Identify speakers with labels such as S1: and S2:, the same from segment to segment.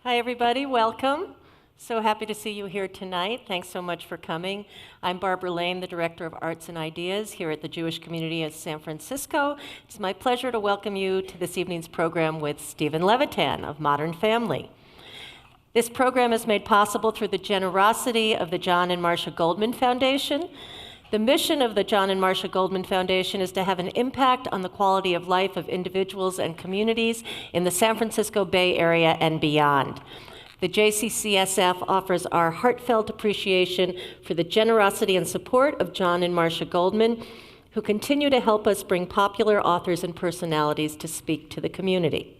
S1: Hi, everybody. Welcome. So happy to see you here tonight. Thanks so much for coming. I'm Barbara Lane, the Director of Arts and Ideas here at the Jewish Community of San Francisco. It's my pleasure to welcome you to this evening's program with Steven Levitan of Modern Family. This program is made possible through the generosity of the John and Marcia Goldman Foundation. The mission of the John and Marcia Goldman Foundation is to have an impact on the quality of life of individuals and communities in the San Francisco Bay Area and beyond. The JCCSF offers our heartfelt appreciation for the generosity and support of John and Marcia Goldman, who continue to help us bring popular authors and personalities to speak to the community.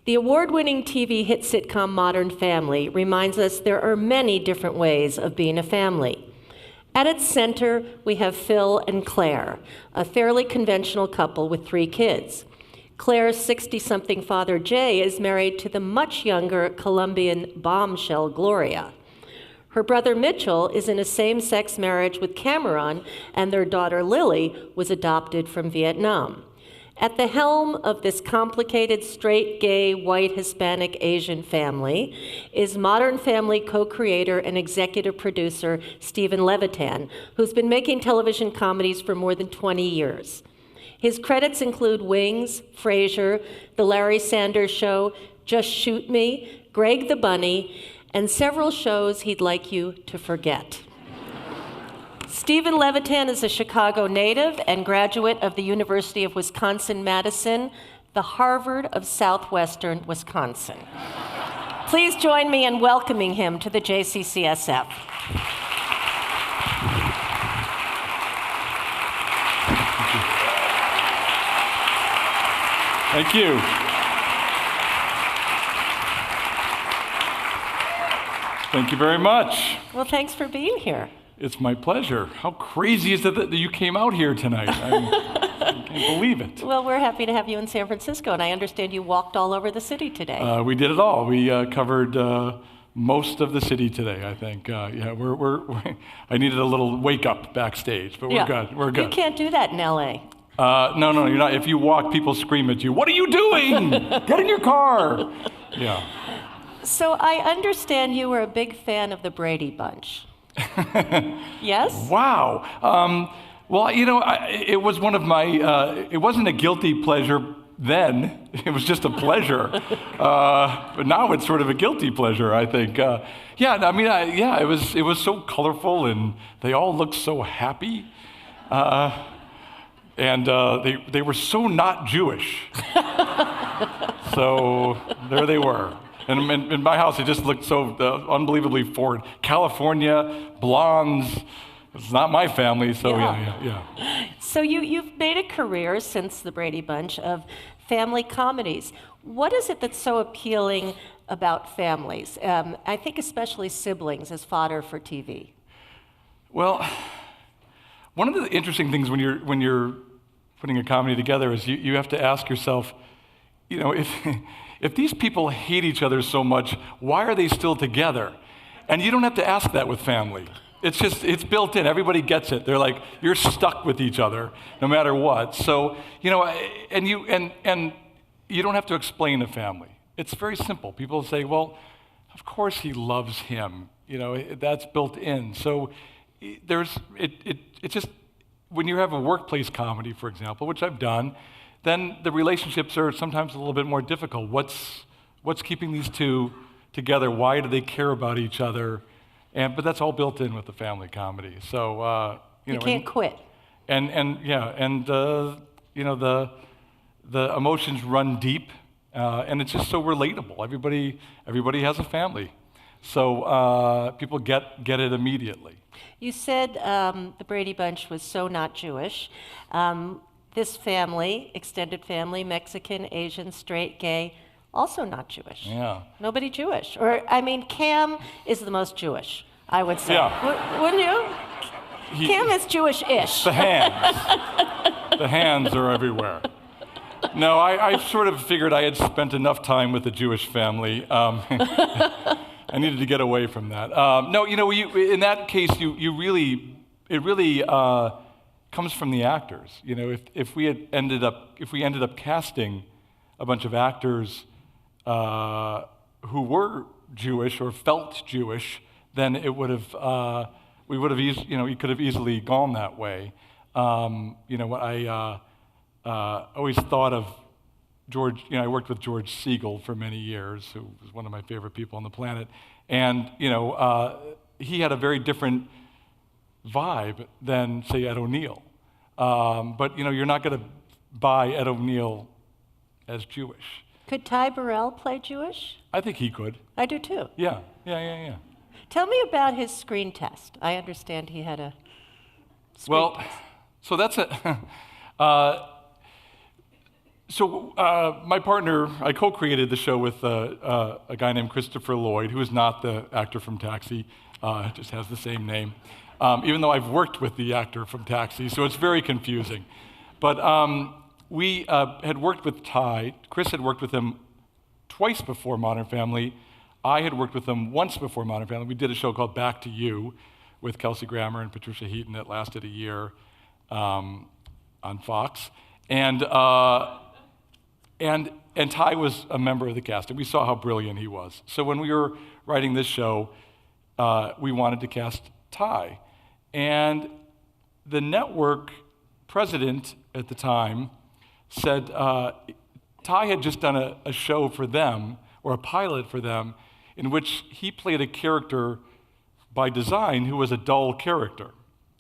S1: The award-winning TV hit sitcom Modern Family reminds us there are many different ways of being a family. At its center, we have Phil and Claire, a fairly conventional couple with 3 kids. Claire's 60-something father, Jay, is married to the much younger Colombian bombshell, Gloria. Her brother, Mitchell, is in a same-sex marriage with Cameron, and their daughter, Lily, was adopted from Vietnam. At the helm of this complicated straight, gay, white, Hispanic, Asian family is Modern Family co-creator and executive producer Steven Levitan, who's been making television comedies for more than 20 years. His credits include Wings, Frasier, The Larry Sanders Show, Just Shoot Me, Greg the Bunny, and several shows he'd like you to forget. Steven Levitan is a Chicago native and graduate of the University of Wisconsin-Madison, the Harvard of Southwestern Wisconsin. Please join me in welcoming him to the JCCSF.
S2: Thank you. Thank you very much.
S1: Well, thanks for being here.
S2: It's my pleasure. How crazy is it that you came out here tonight? I can't believe it.
S1: Well, we're happy to have you in San Francisco, and I understand you walked all over the city today.
S2: We did it all. We covered most of the city today, I think. I needed a little wake up backstage, but we're good. We're good.
S1: You can't do that in LA.
S2: No, you're not. If you walk, people scream at you, "What are you doing? Get in your car!" Yeah.
S1: So I understand you were a big fan of the Brady Bunch. Yes?
S2: Wow. Well, it was one of my, it wasn't a guilty pleasure then. It was just a pleasure. But now it's sort of a guilty pleasure, I think. It was so colorful and they all looked so happy. And they were so not Jewish. So there they were. And in my house, it just looked so unbelievably foreign. California, blondes, it's not my family, so yeah.
S1: So you've made a career since the Brady Bunch of family comedies. What is it that's so appealing about families? I think especially siblings as fodder for TV. Well,
S2: one of the interesting things when you're putting a comedy together is you have to ask yourself, if these people hate each other so much, why are they still together? And you don't have to ask that with family. It's built in. Everybody gets it. They're like, you're stuck with each other no matter what. So, and you don't have to explain a family. It's very simple. People say, well, of course he loves him. That's built in. So it's just, when you have a workplace comedy, for example, which I've done, then the relationships are sometimes a little bit more difficult. What's keeping these two together? Why do they care about each other? But that's all built in with the family comedy. So
S1: you can't quit.
S2: The emotions run deep, and it's just so relatable. Everybody has a family, so people get it immediately.
S1: You said the Brady Bunch was so not Jewish. This family, extended family, Mexican, Asian, straight, gay, also not Jewish.
S2: Yeah.
S1: Nobody Jewish. Cam is the most Jewish, I would say.
S2: Yeah.
S1: Wouldn't you? Cam is Jewish-ish.
S2: The hands are everywhere. No, I sort of figured I had spent enough time with a Jewish family. I needed to get away from that. In that case, it really comes from the actors. If we ended up casting a bunch of actors who were Jewish or felt Jewish, then it would have we would have it could have easily gone that way. What I always thought of George. I worked with George Siegel for many years, who was one of my favorite people on the planet, and he had a very different vibe than, say, Ed O'Neill. But you're not going to buy Ed O'Neill as Jewish.
S1: Could Ty Burrell play Jewish?
S2: I think he could.
S1: I do too.
S2: Yeah.
S1: Tell me about his screen test. I understand he had a screen test.
S2: So that's my partner, I co-created the show with a guy named Christopher Lloyd, who is not the actor from Taxi, just has the same name, even though I've worked with the actor from Taxi, so it's very confusing. But we had worked with Ty. Chris had worked with him twice before Modern Family. I had worked with him once before Modern Family. We did a show called Back to You with Kelsey Grammer and Patricia Heaton that lasted a year on Fox. And Ty was a member of the cast, and we saw how brilliant he was. So when we were writing this show, we wanted to cast Ty. And the network president at the time said Ty had just done a show for them, or a pilot for them, in which he played a character by design who was a dull character.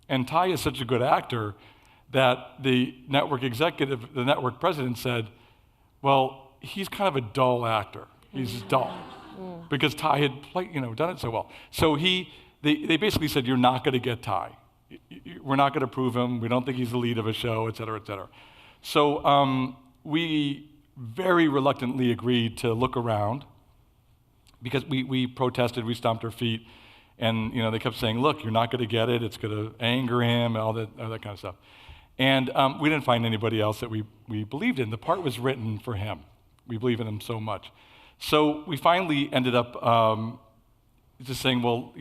S2: And Ty is such a good actor that the network president said, well, he's kind of a dull actor. He's dull. Because Ty had done it so well. So they basically said, you're not going to get Ty. We're not going to prove him. We don't think he's the lead of a show, et cetera, et cetera. So we very reluctantly agreed to look around because we protested, we stomped our feet, and they kept saying, look, you're not going to get it. It's going to anger him, all that kind of stuff. And we didn't find anybody else that we believed in. The part was written for him. We believe in him so much. So we finally ended up just saying, well,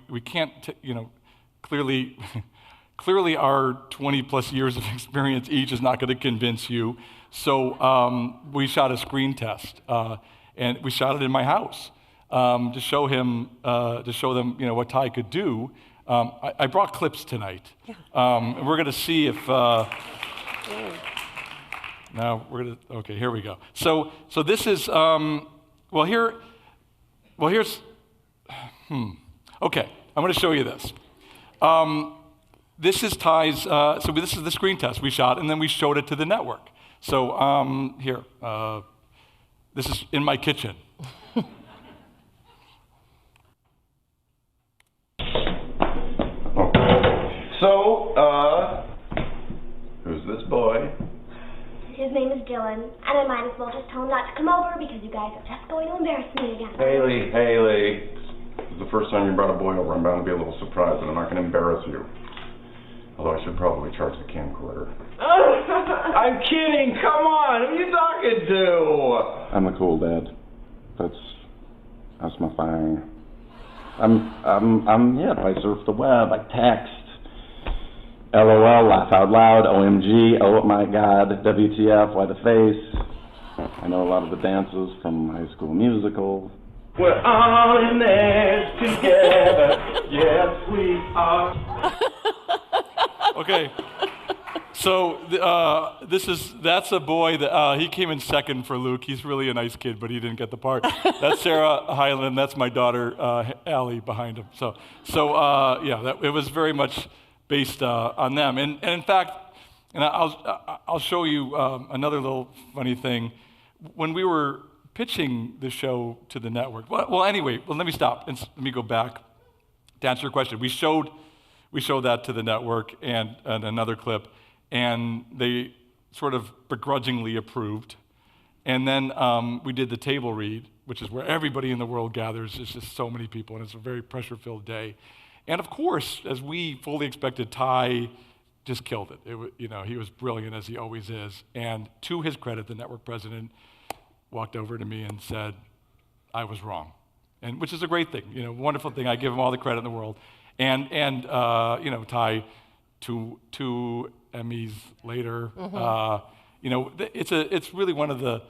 S2: we can't, clearly our 20 plus years of experience each is not going to convince you. So we shot a screen test, and we shot it in my house to show them, what Ty could do. I brought clips tonight, and we're going to see if. Now we're going to. Okay, here we go. So this is. Here's. Okay, I'm going to show you this. This is Ty's. So this is the screen test we shot, and then we showed it to the network. So here, this is in my kitchen.
S3: So, who's this boy?
S4: His name is Dylan, and I might as well just tell him not to come over because you guys are just going to embarrass me again.
S3: Haley. This is the first time you brought a boy over. I'm bound to be a little surprised, and I'm not going to embarrass you. Although I should probably charge the camcorder.
S5: I'm kidding. Come on. Who are you talking to?
S3: I'm a cool dad. That's my thing. I surf the web. I text. LOL, laugh out loud, OMG, oh my god, WTF, why the face. I know a lot of the dances from High School Musical.
S5: We're all in this together, yes we are.
S2: Okay, so that's a boy that he came in second for Luke. He's really a nice kid, but he didn't get the part. That's Sarah Hyland. That's my daughter Allie behind him. So it was very much based on them. And in fact, and I'll show you another little funny thing. When we were pitching the show to the network, let me stop and let me go back to answer your question. We showed that to the network and another clip, and they sort of begrudgingly approved. And then we did the table read, which is where everybody in the world gathers. There's just so many people, and it's a very pressure-filled day. And of course, as we fully expected, Ty just killed it. He was brilliant, as he always is. And to his credit, the network president walked over to me and said, I was wrong, and which is a great thing, wonderful thing. I give him all the credit in the world. And Ty, two Emmys later, it's really one of the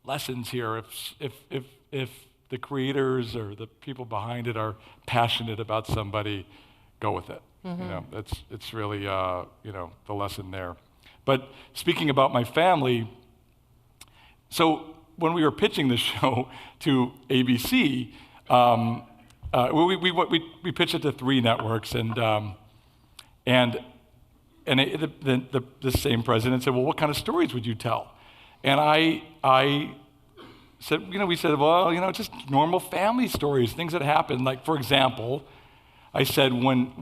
S2: lessons here. If the creators or the people behind it are passionate about somebody, go with it. It's really the lesson there. But speaking about my family, so when we were pitching the show to ABC, we pitched it to 3 networks, and the same president said, well, what kind of stories would you tell? And I said, we said, well, just normal family stories, things that happen. Like, for example, I said when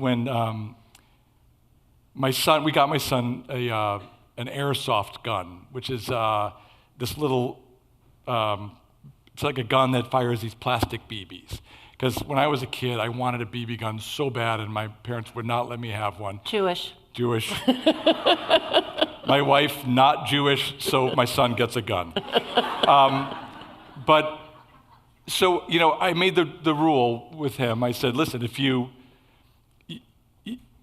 S2: we got my son an airsoft gun, which is this little, it's like a gun that fires these plastic BBs. Because when I was a kid, I wanted a BB gun so bad, and my parents would not let me have one.
S1: Jewish.
S2: My wife, not Jewish, so my son gets a gun. But so, I made the rule with him. I said, listen, if you're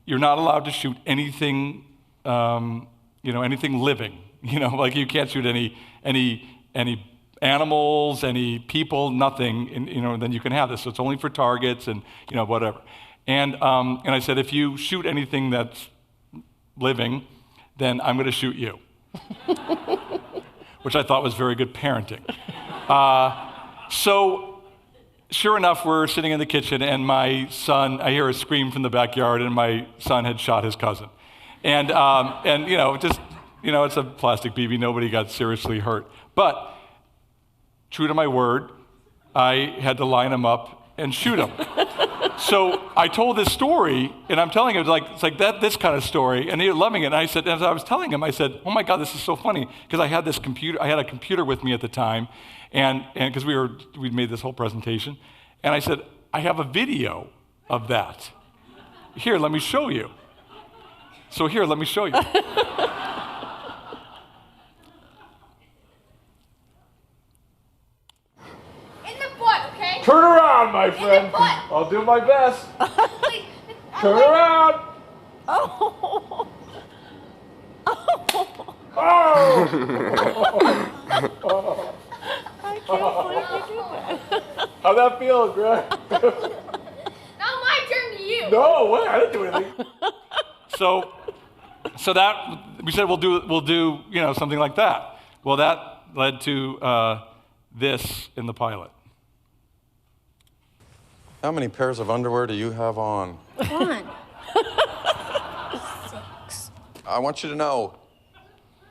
S2: not allowed to shoot anything, anything living. Like you can't shoot any animals, any people, nothing. And then you can have this. So it's only for targets and whatever. And I said, if you shoot anything that's living, then I'm going to shoot you, which I thought was very good parenting. So sure enough, we're sitting in the kitchen, and my son, I hear a scream from the backyard, and my son had shot his cousin. And it's a plastic BB. Nobody got seriously hurt. But true to my word, I had to line him up and shoot him. So I told this story, and I'm telling him it's like this kind of story, and he was loving it. And I said, as I was telling him, I said, "Oh my God, this is so funny," because I had a computer with me at the time, and because we'd made this whole presentation, and I said, "I have a video of that. Here, let me show you." So here, let me show you.
S5: Turn around, my friend. I'll do my best. Turn around.
S1: Oh.
S5: Oh.
S1: I can't believe you did that.
S5: How'd that feel, Greg?
S6: Now my turn to you.
S5: No, wait, I didn't do anything.
S2: So that we said we'll do something like that. Well, that led to this in the pilot.
S7: How many pairs of underwear do you have on?
S6: 1. 6.
S7: I want you to know,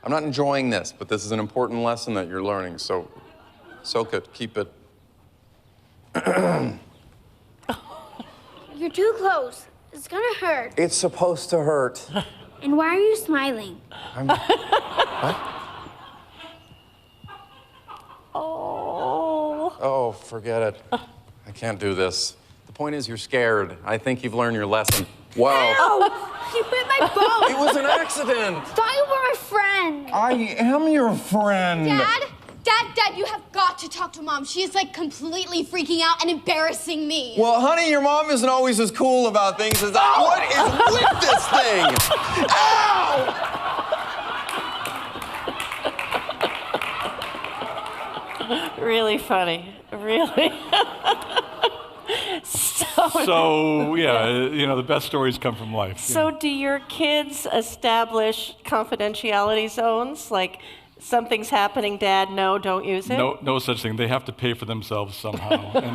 S7: I'm not enjoying this, but this is an important lesson that you're learning, so soak it, keep it.
S6: You're too close. It's gonna hurt.
S7: It's supposed to hurt.
S6: And why are you smiling?
S7: What? Oh, forget it. I can't do this. The point is you're scared. I think you've learned your lesson. Wow.
S6: Oh, you bit my bone.
S7: It was an accident.
S6: Thought you were my friend.
S7: I am your friend.
S6: Dad, you have got to talk to Mom. She is like completely freaking out and embarrassing me.
S7: Well, honey, your mom isn't always as cool about things as I. What is with this thing? Ow!
S1: Really funny. Really.
S2: So yeah, the best stories come from life.
S1: So do your kids establish confidentiality zones? Like, something's happening, Dad, no, don't use it?
S2: No such thing. They have to pay for themselves somehow. And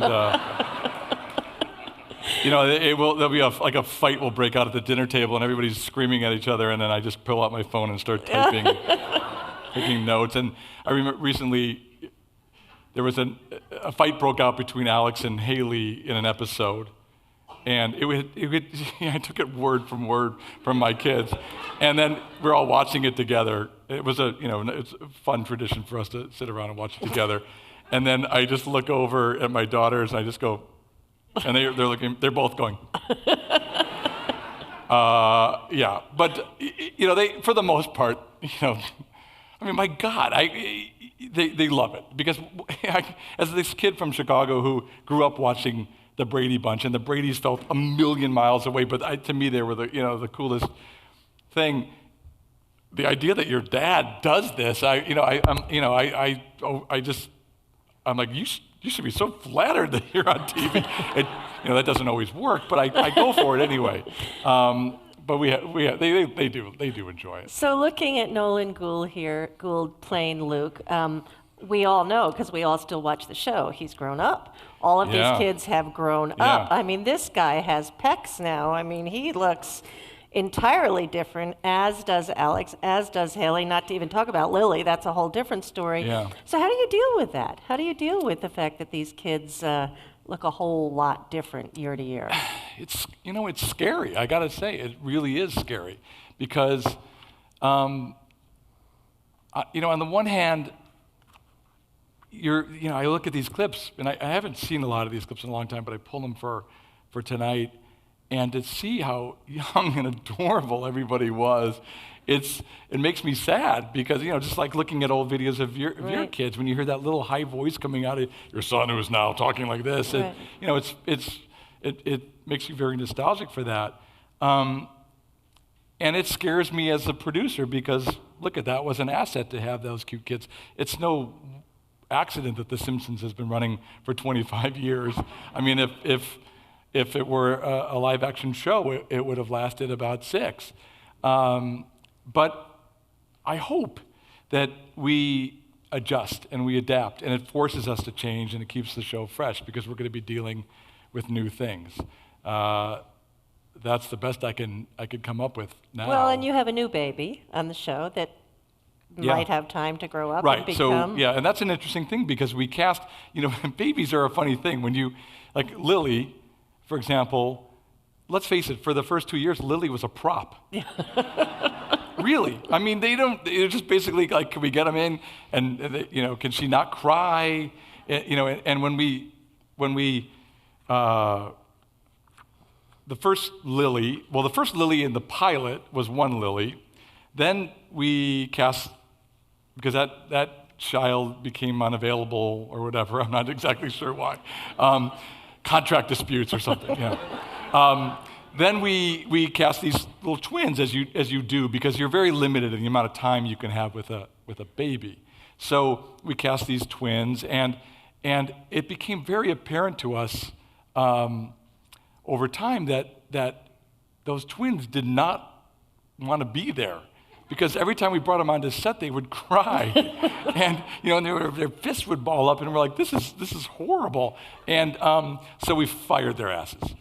S2: there'll be a fight will break out at the dinner table, and everybody's screaming at each other, and then I just pull out my phone and start typing, taking notes. And I remember recently there was a fight broke out between Alex and Haley in an episode, and I took it word from my kids, and then we're all watching it together. It was it's a fun tradition for us to sit around and watch it together, and then I just look over at my daughters and I just go, and they're both going, yeah, but they for the most part, my God, they love it because as this kid from Chicago who grew up watching the Brady Bunch, and the Bradys felt a million miles away, but to me they were the coolest thing. the idea that your dad does this, I'm like, you should be so flattered that you're on TV. That doesn't always work, but I go for it anyway. But they do enjoy it.
S1: So looking at Nolan Gould playing Luke, we all know, because we all still watch the show, he's grown up. All of these kids have grown up. I mean, this guy has pecs now. I mean, he looks entirely different, as does Alex, as does Haley, not to even talk about Lily. That's a whole different story.
S2: Yeah.
S1: So how do you deal with that? How do you deal with the fact that these kids look a whole lot different year to year?
S2: It's scary. I got to say, it really is scary because, on the one hand, I look at these clips, and I haven't seen a lot of these clips in a long time, but I pulled them for tonight, and to see how young and adorable everybody was, it makes me sad because, just like looking at old videos of your kids, when you hear that little high voice coming out of your son who is now talking like this,
S1: right.
S2: it makes you very nostalgic for that. And it scares me as a producer because, look, that was an asset to have those cute kids. It's no accident that The Simpsons has been running for 25 years. I mean, if it were a live-action show, it would have lasted about 6. But I hope that we adjust and we adapt, and it forces us to change, and it keeps the show fresh because we're going to be dealing with new things. That's the best I could come up with now.
S1: Well, and you have a new baby on the show that might have time to grow up and become.
S2: So, and that's an interesting thing because we cast, babies are a funny thing. When you, like Lily, for example, let's face it, for the first 2 years, Lily was a prop. Really. I mean, they're just basically like, can we get them in? And, can she not cry? And when we the first Lily in the pilot was one Lily. Then we cast, because that child became unavailable or whatever, I'm not exactly sure why. Contract disputes or something, Then we cast these little twins, as you do, because you're very limited in the amount of time you can have with a baby. So we cast these twins, and it became very apparent to us over time that those twins did not want to be there, because every time we brought them onto set, they would cry, and their fists would ball up, and we're like, this is horrible, and so we fired their asses.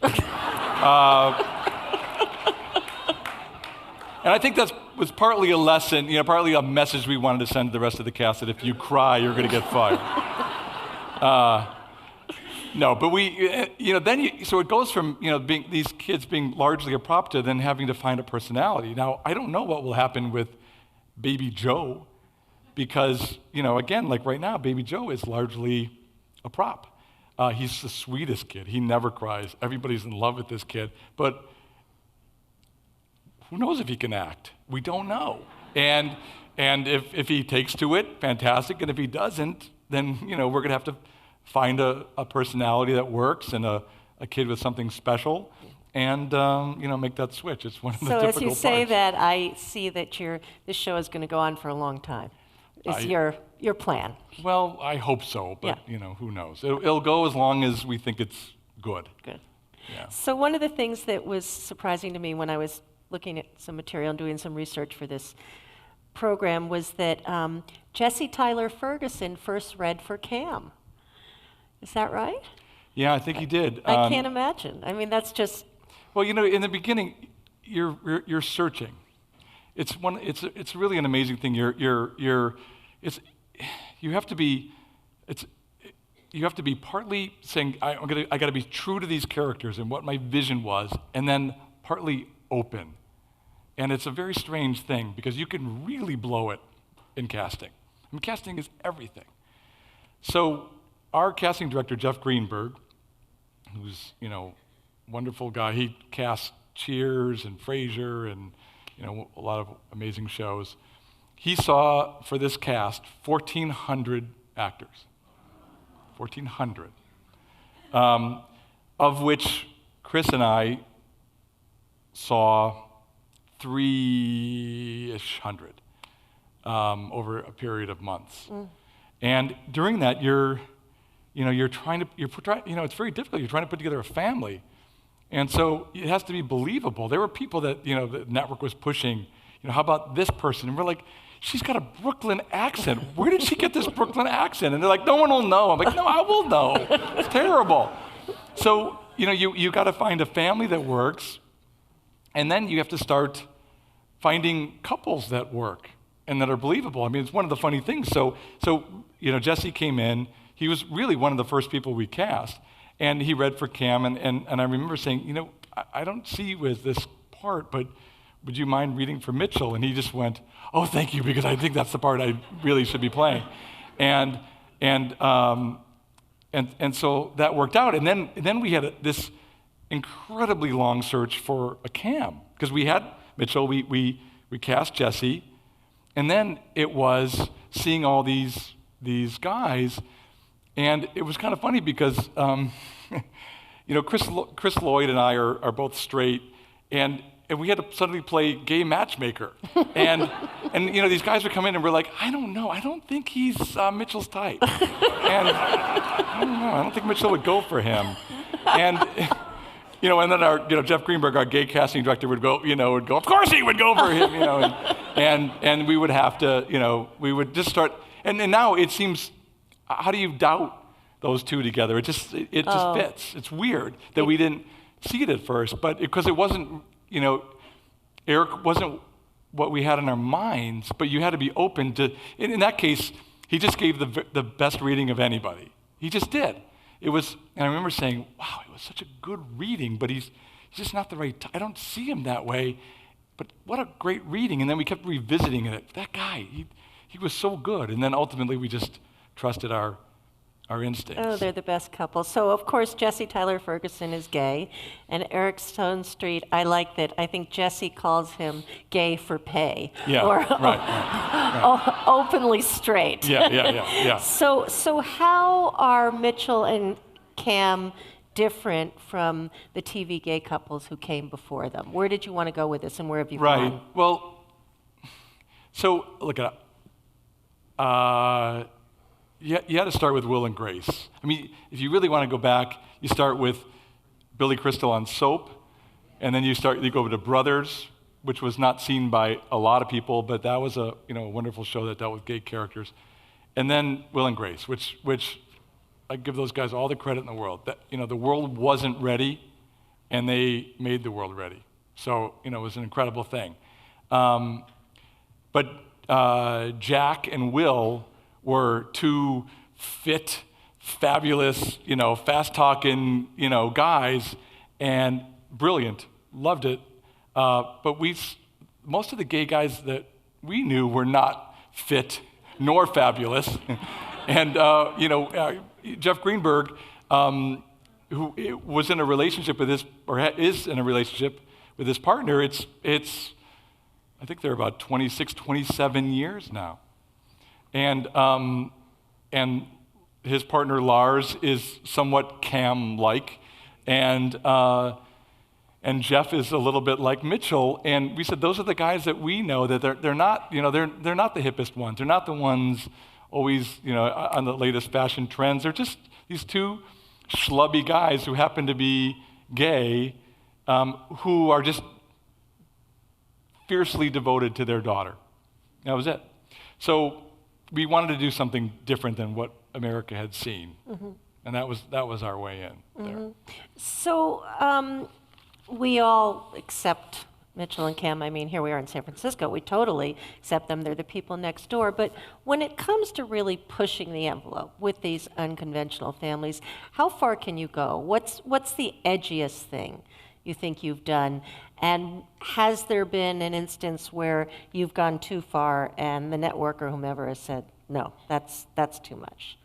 S2: And I think that was partly a lesson, partly a message we wanted to send to the rest of the cast, that if you cry, you're going to get fired. No, but so it goes from, being these kids being largely a prop to then having to find a personality. Now, I don't know what will happen with Baby Joe because, again, like right now, Baby Joe is largely a prop. He's the sweetest kid. He never cries. Everybody's in love with this kid. But who knows if he can act? We don't know. And if he takes to it, fantastic. And if he doesn't, then, we're going to have to find a personality that works and a kid with something special and, make that switch. It's one of the difficult parts. So as you
S1: say that, I see that this show is going to go on for a long time. Is your plan?
S2: Well, I hope so, but, who knows? It'll go as long as we think it's good.
S1: Good.
S2: Yeah.
S1: So one of the things that was surprising to me when I was looking at some material and doing some research for this program was that Jesse Tyler Ferguson first read for Cam. Is that right?
S2: Yeah, I think he did.
S1: I can't imagine. I mean, that's just.
S2: Well, in the beginning, you're searching. It's really an amazing thing. You have to be partly saying I got to be true to these characters and what my vision was, and then partly open. And it's a very strange thing because you can really blow it in casting. I mean, casting is everything. So our casting director, Jeff Greenberg, who's, wonderful guy, he cast Cheers and Frasier and, a lot of amazing shows. He saw, for this cast, 1,400 actors. 1,400. Of which Chris and I saw 300-ish. over a period of months. And during that, it's very difficult. You're trying to put together a family. And so it has to be believable. There were people that, the network was pushing, how about this person? And we're like, she's got a Brooklyn accent. Where did she get this Brooklyn accent? And they're like, no one will know. I'm like, no, I will know. It's terrible. So, you got to find a family that works, and then you have to start finding couples that work and that are believable. I mean, it's one of the funny things. So Jesse came in. He was really one of the first people we cast, and he read for Cam, and I remember saying, I don't see you as this part, but would you mind reading for Mitchell? And he just went, oh, thank you, because I think that's the part I really should be playing. And so that worked out. And then we had this incredibly long search for a Cam, because we had Mitchell, we cast Jesse, and then it was seeing all these guys, and it was kind of funny because Chris Lloyd and I are both straight, and we had to suddenly play gay matchmaker, and these guys would come in and we're like, I don't know, I don't think he's Mitchell's type, and I don't think Mitchell would go for him, and and then our Jeff Greenberg, our gay casting director, would go, of course he would go for him, and we would have to, we would just start, and now it seems, how do you doubt those two together? It just fits. It's weird that we didn't see it at first, but because it wasn't, Eric wasn't what we had in our minds, but you had to be open to, in that case, he just gave the best reading of anybody. He just did. It was, and I remember saying, wow, it was such a good reading, but he's just not the right, I don't see him that way, but what a great reading. And then we kept revisiting it. That guy, he was so good. And then ultimately we just trusted our instincts.
S1: Oh, they're the best couple. So, of course, Jesse Tyler Ferguson is gay, and Eric Stone Street, I like that. I think Jesse calls him gay for pay.
S2: Yeah,
S1: or
S2: right.
S1: Openly straight.
S2: Yeah.
S1: So how are Mitchell and Cam different from the TV gay couples who came before them? Where did you want to go with this, and where have you gone?
S2: Right. Well, so look at you had to start with Will and Grace. I mean, if you really want to go back, you start with Billy Crystal on Soap, and then you go to Brothers, which was not seen by a lot of people, but that was a wonderful show that dealt with gay characters, and then Will and Grace, which I give those guys all the credit in the world. That the world wasn't ready, and they made the world ready. So it was an incredible thing. But Jack and Will were two fit, fabulous, fast-talking, guys, and brilliant. Loved it. But most of the gay guys that we knew were not fit nor fabulous. And Jeff Greenberg, who was in a relationship with is in a relationship with his partner. It's I think they're about 26, 27 years now. And his partner Lars is somewhat Cam-like, and Jeff is a little bit like Mitchell. And we said those are the guys that we know that they're not they're not the hippest ones. They're not the ones always on the latest fashion trends. They're just these two schlubby guys who happen to be gay, who are just fiercely devoted to their daughter. That was it. So we wanted to do something different than what America had seen, and that was our way in there.
S1: So we all accept Mitchell and Cam. I mean, here we are in San Francisco. We totally accept them. They're the people next door. But when it comes to really pushing the envelope with these unconventional families, how far can you go? What's the edgiest thing you think you've done? And has there been an instance where you've gone too far and the network or whomever has said, no, that's too much?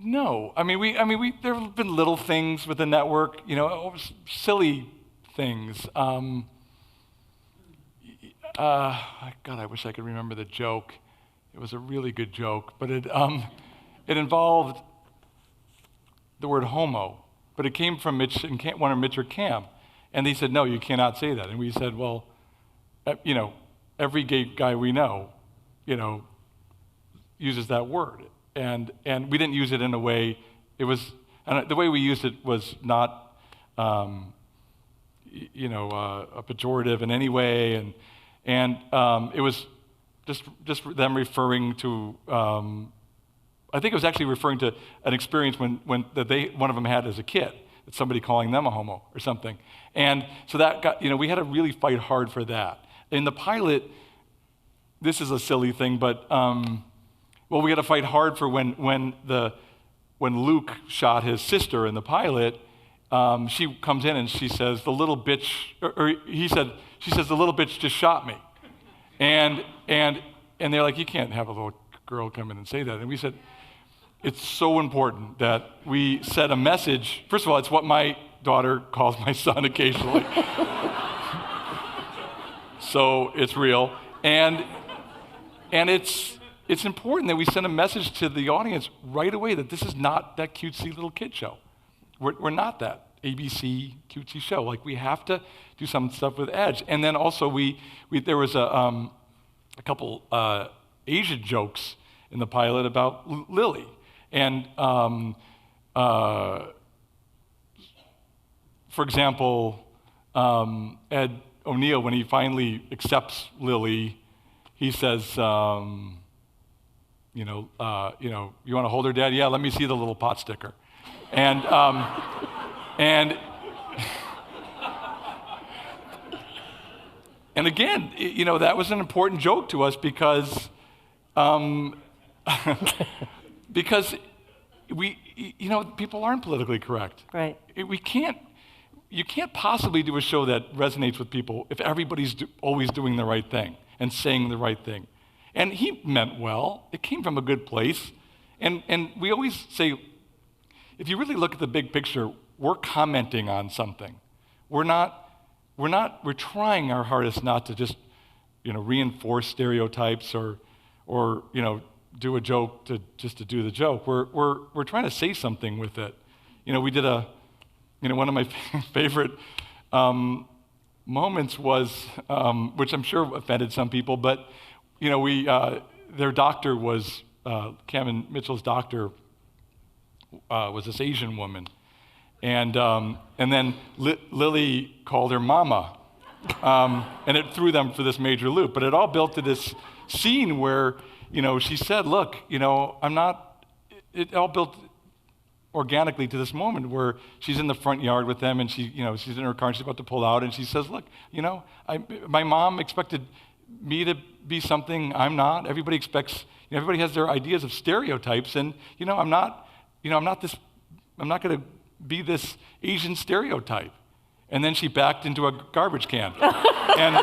S2: No. I mean, there have been little things with the network, silly things. God, I wish I could remember the joke. It was a really good joke, but it involved the word homo, but it came from Mitch or Cam. And they said, no, you cannot say that. And we said, well, every gay guy we know, uses that word. And we didn't use it in a way, the way we used it was not, a pejorative in any way. And it was just them referring to, I think it was actually referring to an experience one of them had as a kid, that somebody calling them a homo or something. And so that got, we had to really fight hard for that. In the pilot, this is a silly thing, but we had to fight hard for when Luke shot his sister in the pilot. She comes in and she says, "The little bitch," she says, "The little bitch just shot me," and they're like, "You can't have a little girl come in and say that." And we said, it's so important that we set a message. First of all, it's what my daughter calls my son occasionally. So it's real. And it's important that we send a message to the audience right away that this is not that cutesy little kid show. We're not that ABC cutesy show. Like, we have to do some stuff with edge. And then also there was a couple Asian jokes in the pilot about Lily. And for example, Ed O'Neill, when he finally accepts Lily, he says, you want to hold her, Dad? Yeah, let me see the little pot sticker. And again, that was an important joke to us because because people aren't politically correct.
S1: Right.
S2: You can't possibly do a show that resonates with people if everybody's always doing the right thing and saying the right thing. And he meant well. It came from a good place. And we always say, if you really look at the big picture, we're commenting on something. We're trying our hardest not to just, reinforce stereotypes or do a joke just to do the joke. We're trying to say something with it. We did one of my favorite moments was, which I'm sure offended some people, but their doctor was, Cam and Mitchell's doctor was this Asian woman, and then Lily called her mama, and it threw them for this major loop. But it all built to this scene where she said, "Look, I'm not." It all built organically to this moment where she's in the front yard with them, and she's in her car and she's about to pull out, and she says, "Look, my mom expected me to be something I'm not. Everybody expects. Everybody has their ideas of stereotypes, and I'm not this. I'm not going to be this Asian stereotype." And then she backed into a garbage can. And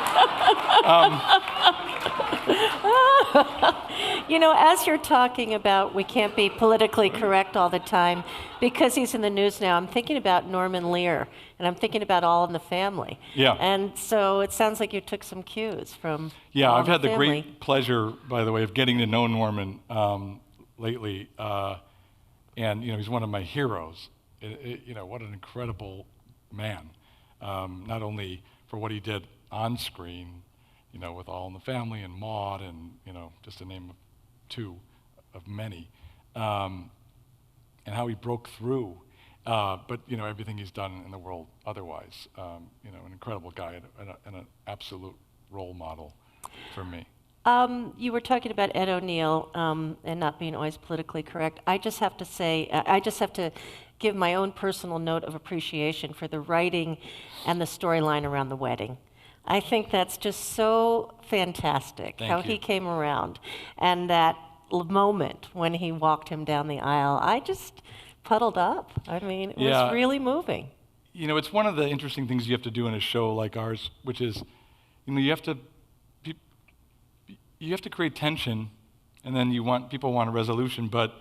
S1: as you're talking about we can't be politically correct all the time, because he's in the news now, I'm thinking about Norman Lear, and I'm thinking about All in the Family.
S2: Yeah.
S1: And so it sounds like you took some cues from
S2: Yeah,
S1: All
S2: I've
S1: in
S2: had the
S1: Family.
S2: great pleasure, by the way, of getting to know Norman lately. And, he's one of my heroes. What an incredible man. Not only for what he did on screen, with All in the Family and Maude and, just to name two of many, and how he broke through, but, everything he's done in the world otherwise. An incredible guy and an absolute role model for me.
S1: You were talking about Ed O'Neill and not being always politically correct. I just have to say, I just have to give my own personal note of appreciation for the writing and the storyline around the wedding. I think that's just so fantastic,
S2: Thank
S1: how
S2: you.
S1: he came around. And that moment when he walked him down the aisle, I just puddled up. I mean, it was really moving.
S2: It's one of the interesting things you have to do in a show like ours, which is, you have to create tension, and then people want a resolution, but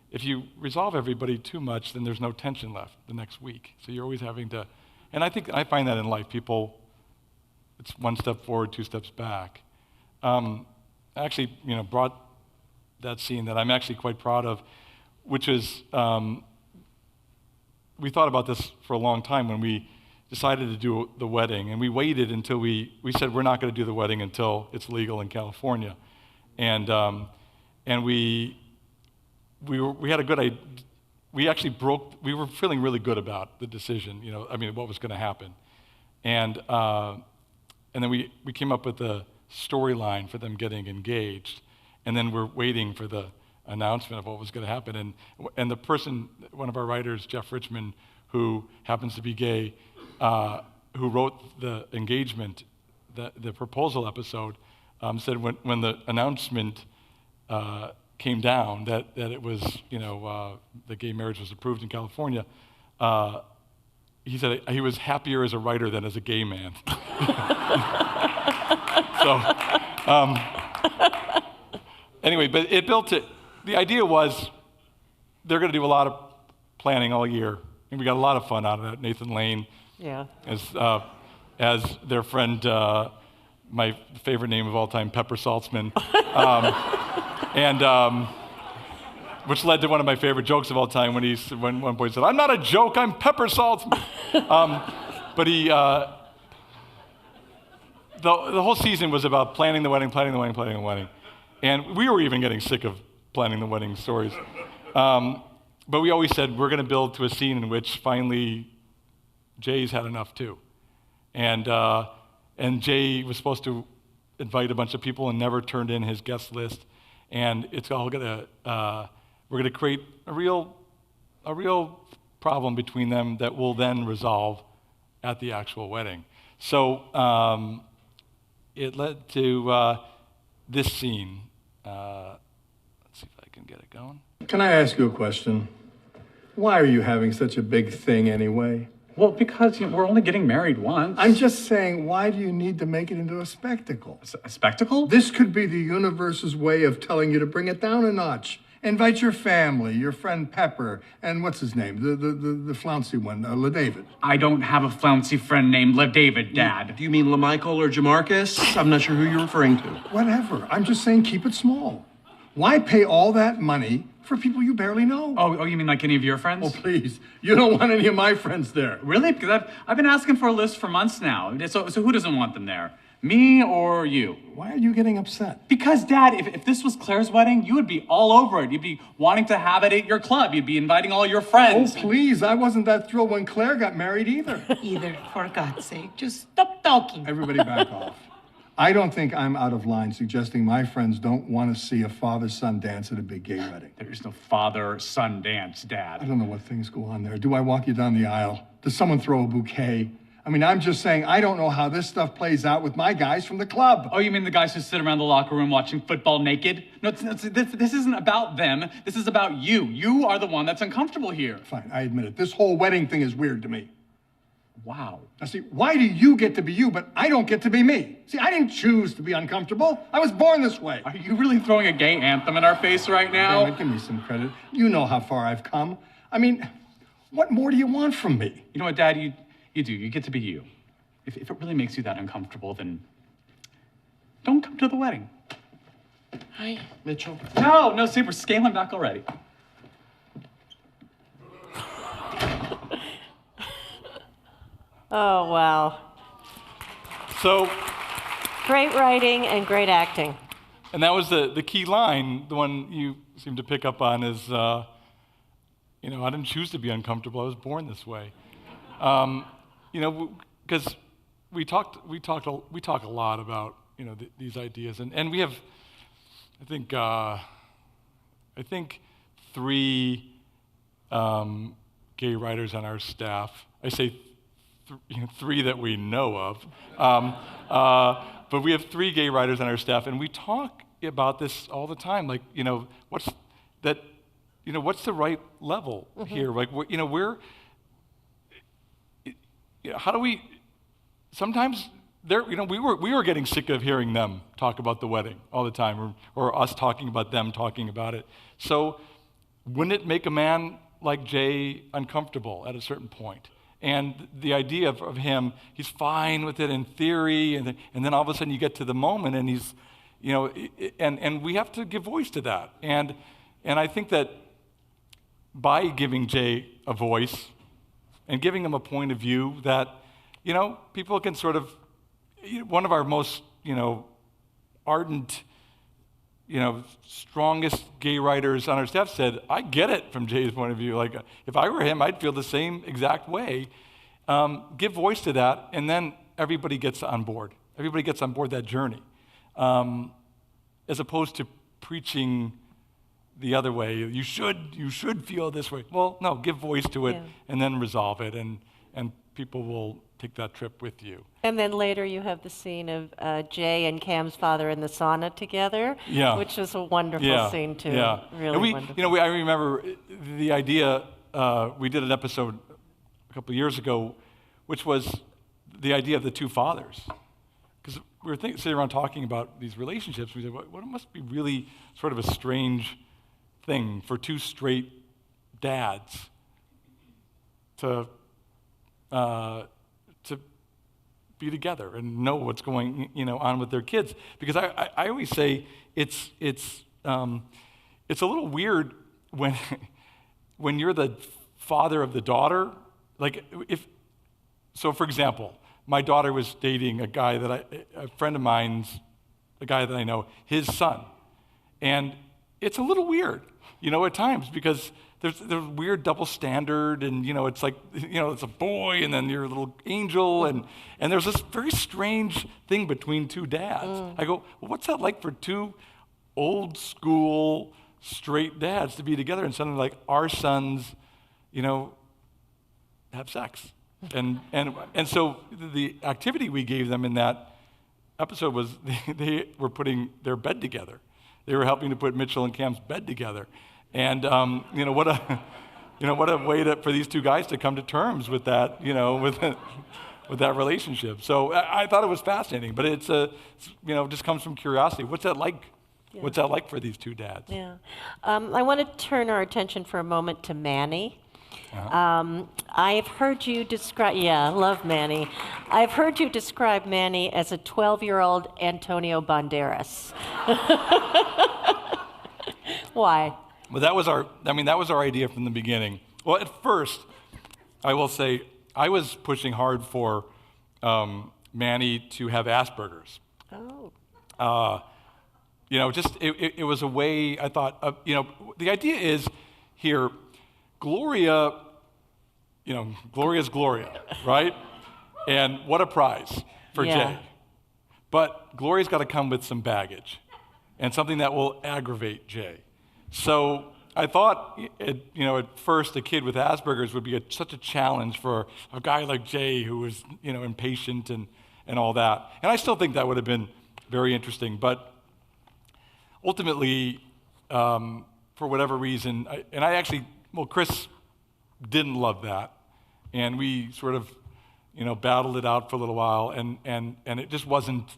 S2: if you resolve everybody too much, then there's no tension left the next week. So you're always having to, and I find that in life, it's one step forward, two steps back. I actually, brought that scene that I'm actually quite proud of, which is, we thought about this for a long time when we decided to do the wedding, and we waited until we said we're not going to do the wedding until it's legal in California, and we had a good idea. We actually we were feeling really good about the decision, what was going to happen, and then we came up with the storyline for them getting engaged, and then we're waiting for the announcement of what was going to happen, and the person, one of our writers, Jeff Richmond, who happens to be gay, who wrote the engagement, the proposal episode, said when the announcement came down that it was, the gay marriage was approved in California, he said he was happier as a writer than as a gay man. So, anyway, but it built it. The idea was they're going to do a lot of planning all year, and we got a lot of fun out of that. Nathan Lane, as their friend, my favorite name of all time, Pepper Saltzman, and which led to one of my favorite jokes of all time when one boy said, "I'm not a joke, I'm Pepper Saltzman." But he, the whole season was about planning the wedding, and we were even getting sick of planning the wedding stories. But we always said we're going to build to a scene in which finally Jay's had enough too. And Jay was supposed to invite a bunch of people and never turned in his guest list. And it's all we're going to create a real problem between them that will then resolve at the actual wedding. So it led to this scene. Let's see if I can get it going.
S8: Can I ask you a question? Why are you having such a big thing anyway?
S9: Well, because we're only getting married once.
S8: I'm just saying, why do you need to make it into a spectacle?
S9: A spectacle?
S8: This could be the universe's way of telling you to bring it down a notch. Invite your family, your friend Pepper, and what's his name? The flouncy one, LaDavid.
S9: I don't have a flouncy friend named LaDavid, Dad.
S5: Do you mean LaMichael or Jamarcus? I'm not sure who you're referring to.
S8: Whatever. I'm just saying keep it small. Why pay all that money for people you barely know?
S9: Oh, you mean like any of your friends?
S8: Oh, please. You don't want any of my friends there.
S9: Really? Because I've been asking for a list for months now. So who doesn't want them there? Me or you?
S8: Why are you getting upset?
S9: Because, Dad, if this was Claire's wedding, you would be all over it. You'd be wanting to have it at your club. You'd be inviting all your friends.
S8: Oh, please. I wasn't that thrilled when Claire got married either.
S10: For God's sake, just stop talking.
S8: Everybody back off. I don't think I'm out of line suggesting my friends don't want to see a father-son dance at a big gay wedding.
S9: There is no father-son dance, Dad.
S8: I don't know what things go on there. Do I walk you down the aisle? Does someone throw a bouquet? I mean, I'm just saying, I don't know how this stuff plays out with my guys from the club.
S9: Oh, you mean the guys who sit around the locker room watching football naked? No, this isn't about them. This is about you. You are the one that's uncomfortable here.
S8: Fine, I admit it. This whole wedding thing is weird to me.
S9: Wow.
S8: Now, see, why do you get to be you, but I don't get to be me? See, I didn't choose to be uncomfortable. I was born this way.
S9: Are you really throwing a gay anthem in our face right now?
S8: Damn it, give me some credit. You know how far I've come. I mean, what more do you want from me?
S9: You know what, Dad? You do. You get to be you. If it really makes you that uncomfortable, then don't come to the wedding.
S5: Hi, Mitchell.
S9: No, see, we're scaling back already.
S1: Oh, wow.
S2: So,
S1: great writing and great acting.
S2: and that was the key line, the one you seem to pick up on is, I didn't choose to be uncomfortable. I was born this way. Because we talk a lot about these ideas, and we have, I think 3 gay writers on our staff. I say 3 that we know of, but we have 3 gay writers on our staff, and we talk about this all the time. Like, what's the right level here? Like, how do we? Sometimes we were getting sick of hearing them talk about the wedding all the time, or us talking about them talking about it. So, wouldn't it make a man like Jay uncomfortable at a certain point? And the idea of him, he's fine with it in theory, and then all of a sudden you get to the moment, and he's, and we have to give voice to that. And I think that by giving Jay a voice and giving him a point of view that people can sort of, one of our most, ardent, strongest gay writers on our staff said, I get it from Jay's point of view. Like, if I were him, I'd feel the same exact way. Give voice to that, and then everybody gets on board. Everybody gets on board that journey, as opposed to preaching the other way. You should feel this way. Well, no, give voice to it, and then resolve it, and people will take that trip with you.
S1: And then later you have the scene of Jay and Cam's father in the sauna together, which was a wonderful scene too.
S2: Yeah,
S1: really
S2: and
S1: wonderful.
S2: I remember the idea. We did an episode a couple of years ago, which was the idea of the two fathers, because we were sitting around talking about these relationships. We said, well, it must be really sort of a strange thing for two straight dads to be together and know what's going on with their kids. Because I always say it's a little weird when you're the father of the daughter. Like for example, my daughter was dating a guy a friend of mine's, a guy that I know, his son, and it's a little weird, at times, because there's weird double standard, and it's like, it's a boy, and then you're a little angel, and there's this very strange thing between two dads. I go, well, what's that like for two old school straight dads to be together, and suddenly, like, our sons, have sex, and so the activity we gave them in that episode was they were putting their bed together. They were helping to put Mitchell and Cam's bed together. And what a way for these two guys to come to terms with that, with that relationship. So I thought it was fascinating, but it's just comes from curiosity. What's that like? Yeah. What's that like for these two dads?
S1: Yeah, I want to turn our attention for a moment to Manny. I've heard you describe. Yeah, I love Manny. I've heard you describe Manny as a 12-year-old Antonio Banderas. Why?
S2: Well, that was our idea from the beginning. Well, at first, I will say, I was pushing hard for Manny to have Asperger's.
S1: Oh.
S2: It was a way, I thought, the idea is here, Gloria's Gloria, right? And what a prize for Jay. But Gloria's got to come with some baggage and something that will aggravate Jay. So I thought, at first, a kid with Asperger's would be such a challenge for a guy like Jay, who was, impatient and all that. And I still think that would have been very interesting. But ultimately, for whatever reason, Chris didn't love that. And we sort of, battled it out for a little while. And it just wasn't,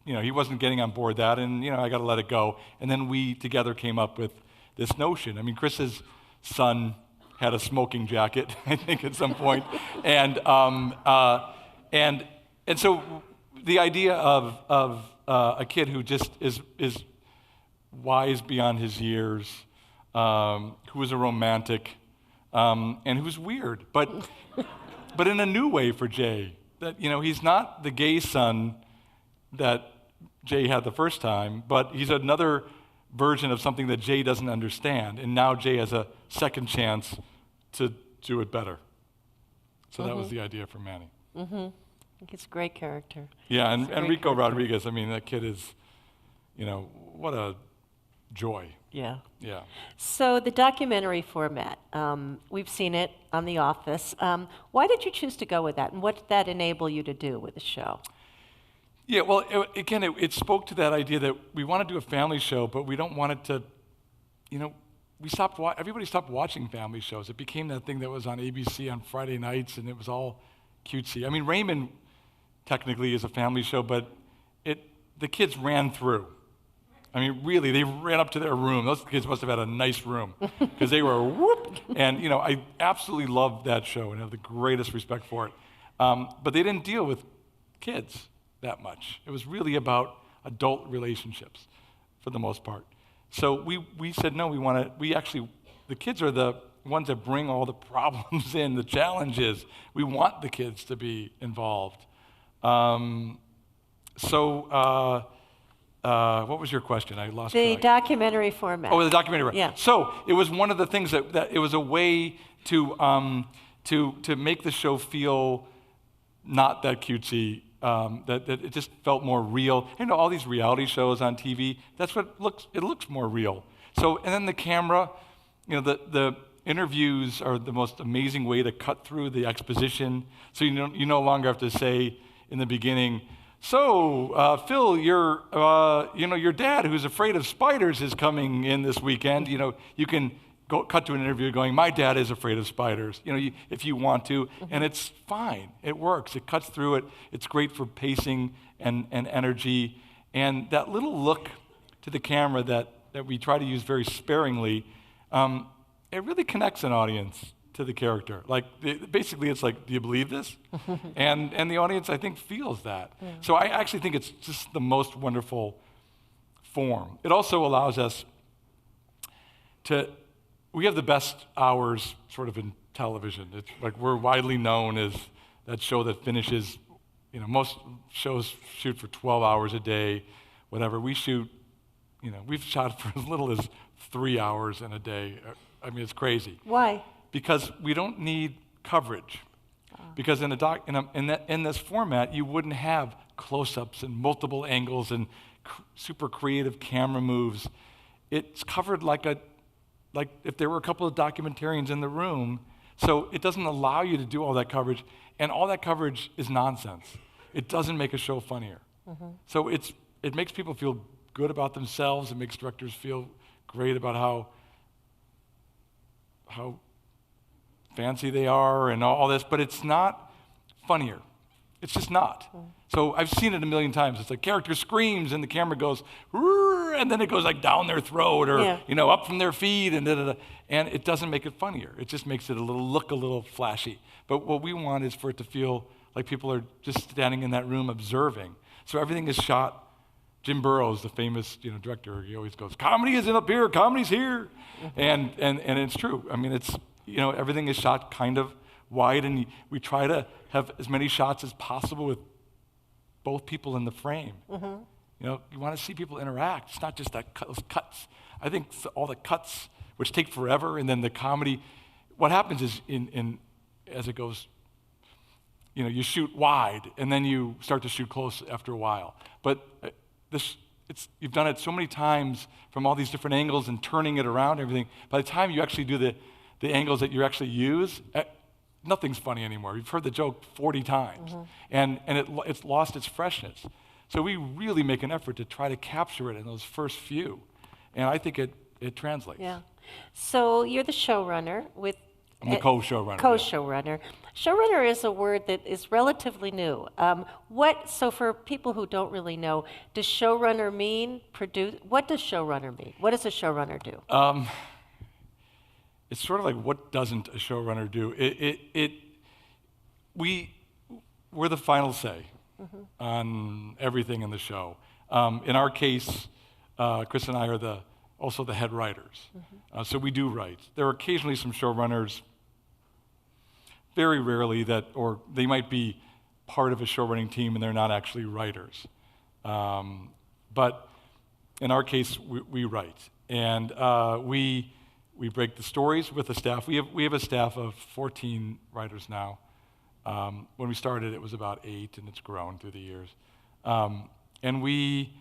S2: he wasn't getting on board that. And, I got to let it go. And then we together came up with this notion. I mean, Chris's son had a smoking jacket, I think, at some point, and so the idea of a kid who just is wise beyond his years, who is a romantic, and who's weird, but in a new way for Jay. That he's not the gay son that Jay had the first time, but he's another version of something that Jay doesn't understand, and now Jay has a second chance to do it better. So that was the idea for Manny.
S1: Mm-hmm. I think it's a great character.
S2: Yeah, and Rico Rodriguez, that kid is, what a joy.
S1: Yeah.
S2: Yeah.
S1: So the documentary format, we've seen it on The Office. Why did you choose to go with that, and what did that enable you to do with the show?
S2: Yeah, well, it spoke to that idea that we want to do a family show, but we don't want it to, everybody stopped watching family shows. It became that thing that was on ABC on Friday nights, and it was all cutesy. I mean, Raymond technically is a family show, but the kids ran through. I mean, really, they ran up to their room. Those kids must have had a nice room, because they were whoop. And, I absolutely loved that show and have the greatest respect for it. But they didn't deal with kids that much. It was really about adult relationships for the most part. So we said, no, the kids are ones that bring all the problems in, the challenges. We want the kids to be involved. What was your question? I lost
S1: The
S2: track.
S1: documentary format.
S2: Oh, the documentary.
S1: Yeah.
S2: So it was one of the things that it was a way to make the show feel not that cutesy. That it just felt more real. You know, all these reality shows on TV. That's what it looks more real. So, and then the camera. You know, the interviews are the most amazing way to cut through the exposition. So you no longer have to say in the beginning, so Phil, your dad who's afraid of spiders is coming in this weekend. You know, you can cut to an interview going, my dad is afraid of spiders. You know, if you want to, and it's fine. It works. It cuts through it. It's great for pacing and energy, and that little look to the camera that we try to use very sparingly. It really connects an audience to the character. Like, basically, it's like, do you believe this? and the audience, I think, feels that. Yeah. So I actually think it's just the most wonderful form. It also allows us we have the best hours sort of in television. It's like we're widely known as that show that finishes, you know, most shows shoot for 12 hours a day, whatever. We shoot, you know, we've shot for as little as 3 hours in a day. I mean, it's crazy.
S1: Why?
S2: Because we don't need coverage. Because in this format, you wouldn't have close-ups and multiple angles and super creative camera moves. It's covered like if there were a couple of documentarians in the room. So it doesn't allow you to do all that coverage, and all that coverage is nonsense. It doesn't make a show funnier. So it makes people feel good about themselves. It makes directors feel great about how fancy they are and all this, but it's not funnier. It's just not. So I've seen it a million times. It's like character screams and the camera goes, and then it goes like down their throat or you know, up from their feet and and it doesn't make it funnier. It just makes it look a little flashy. But what we want is for it to feel like people are just standing in that room observing. So everything is shot. Jim Burrows, the famous director, he always goes, comedy isn't up here, comedy's here. And it's true. I mean, it's, everything is shot kind of wide, and we try to have as many shots as possible with both people in the frame. You want to see people interact. It's not just those cuts. I think all the cuts, which take forever, and then the comedy, what happens is as it goes, you shoot wide, and then you start to shoot close after a while. But you've done it so many times from all these different angles and turning it around and everything. By the time you actually do the angles that you actually use, nothing's funny anymore. You've heard the joke 40 times, and it's lost its freshness. So we really make an effort to try to capture it in those first few, and I think it translates. Yeah.
S1: So you're the showrunner with.
S2: I'm the co-showrunner.
S1: Co-showrunner. Yeah. Showrunner is a word that is relatively new. So for people who don't really know, does showrunner mean produce? What does showrunner mean? What does a showrunner do?
S2: It's sort of like, what doesn't a showrunner do? We're the final say on everything in the show. In our case, Chris and I are also the head writers. So we do write. There are occasionally some showrunners, very rarely or they might be part of a showrunning team and they're not actually writers. But in our case, we write. And we break the stories with the staff. We have a staff of 14 writers now. When we started, it was about 8, and it's grown through the years. And we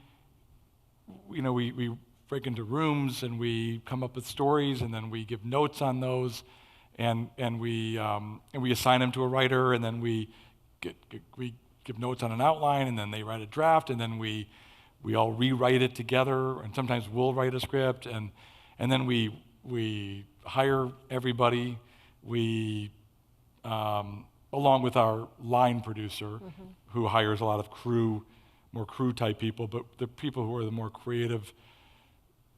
S2: break into rooms, and we come up with stories, and then we give notes on those, and we assign them to a writer, and then we give notes on an outline, and then they write a draft, and then we all rewrite it together, and sometimes we'll write a script, and then we hire everybody. We, along with our line producer, who hires a lot of more crew-type people, but the people who are the more creative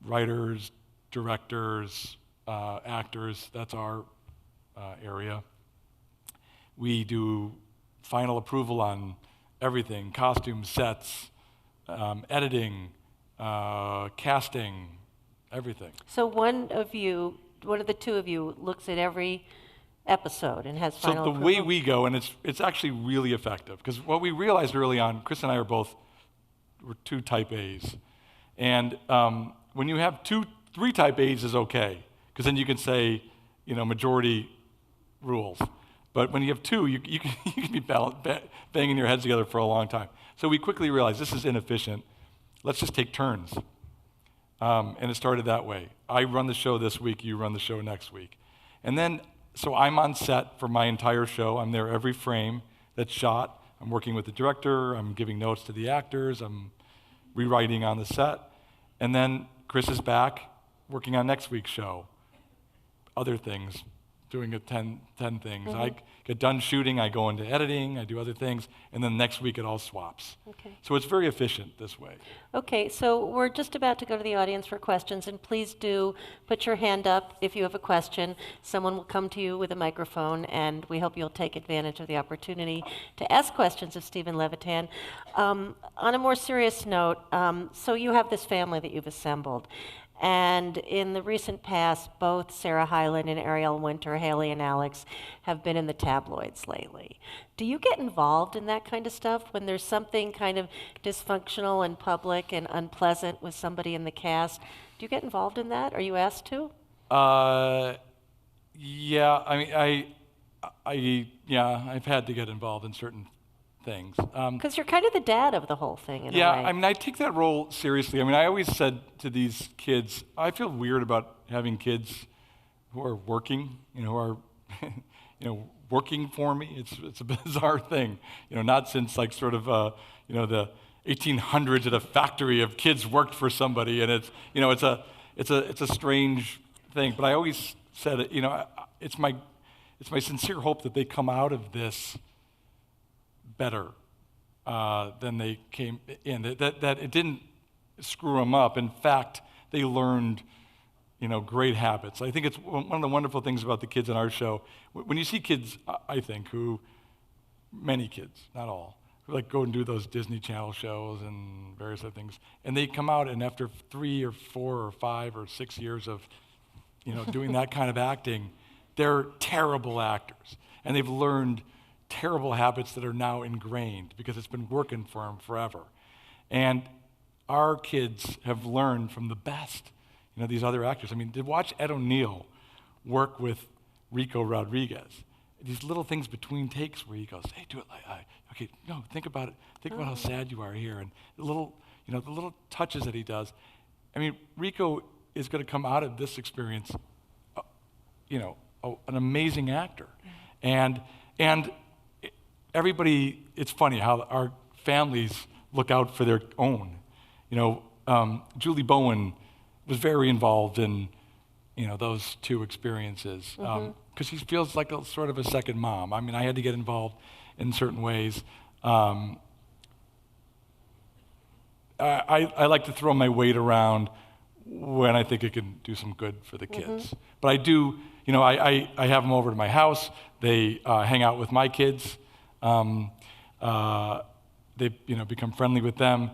S2: writers, directors, actors, that's our area. We do final approval on everything: costumes, sets, editing, casting, everything.
S1: So one of you one of the two of you looks at every episode and has final
S2: So the
S1: approval?
S2: way we go, and it's actually really effective, because what we realized early on, Chris and I we're two type A's. And when you have three type A's is okay, because then you can say, majority rules. But when you have two, you can be banging your heads together for a long time. So we quickly realized this is inefficient. Let's just take turns. And it started that way. I run the show this week, you run the show next week. And then, so I'm on set for my entire show. I'm there every frame that's shot. I'm working with the director. I'm giving notes to the actors. I'm rewriting on the set. And then Chris is back working on next week's show. Other things, doing 10 things. I get done shooting, I go into editing, I do other things, and then next week it all swaps.
S1: Okay.
S2: So it's very efficient this way.
S1: Okay, so we're just about to go to the audience for questions, and please do put your hand up if you have a question. Someone will come to you with a microphone, and we hope you'll take advantage of the opportunity to ask questions of Steven Levitan. On a more serious note, so you have this family that you've assembled. And in the recent past, both Sarah Hyland and Ariel Winter, Haley and Alex, have been in the tabloids lately. Do you get involved in that kind of stuff when there's something kind of dysfunctional and public and unpleasant with somebody in the cast? Do you get involved in that? Are you asked to?
S2: Yeah, I've had to get involved in certain things.
S1: Because you're kind of the dad of the whole thing in a way.
S2: I take that role seriously. I always said to these kids, I feel weird about having kids who are working, who are, working for me. It's a bizarre thing, not since like sort of, the 1800s at a factory of kids worked for somebody, and it's a strange thing. But I always said, it's my sincere hope that they come out of this better than they came in, that it didn't screw them up. In fact, they learned, great habits. I think it's one of the wonderful things about the kids in our show. When you see kids, I think, many kids, not all, who like go and do those Disney Channel shows and various other things, and they come out and after 3 or 4 or 5 or 6 years of, doing that kind of acting, they're terrible actors, and they've learned terrible habits that are now ingrained because it's been working for them forever. And our kids have learned from the best, these other actors. To watch Ed O'Neill work with Rico Rodriguez, these little things between takes where he goes, hey, do it like, okay, no, think about it. Think about how sad you are here. And the little touches that he does. Rico is going to come out of this experience, an amazing actor. And everybody, it's funny how our families look out for their own. Julie Bowen was very involved in, those two experiences because she feels like a sort of a second mom. I had to get involved in certain ways. I like to throw my weight around when I think it can do some good for the kids. But I do, I have them over to my house. They hang out with my kids. They become friendly with them.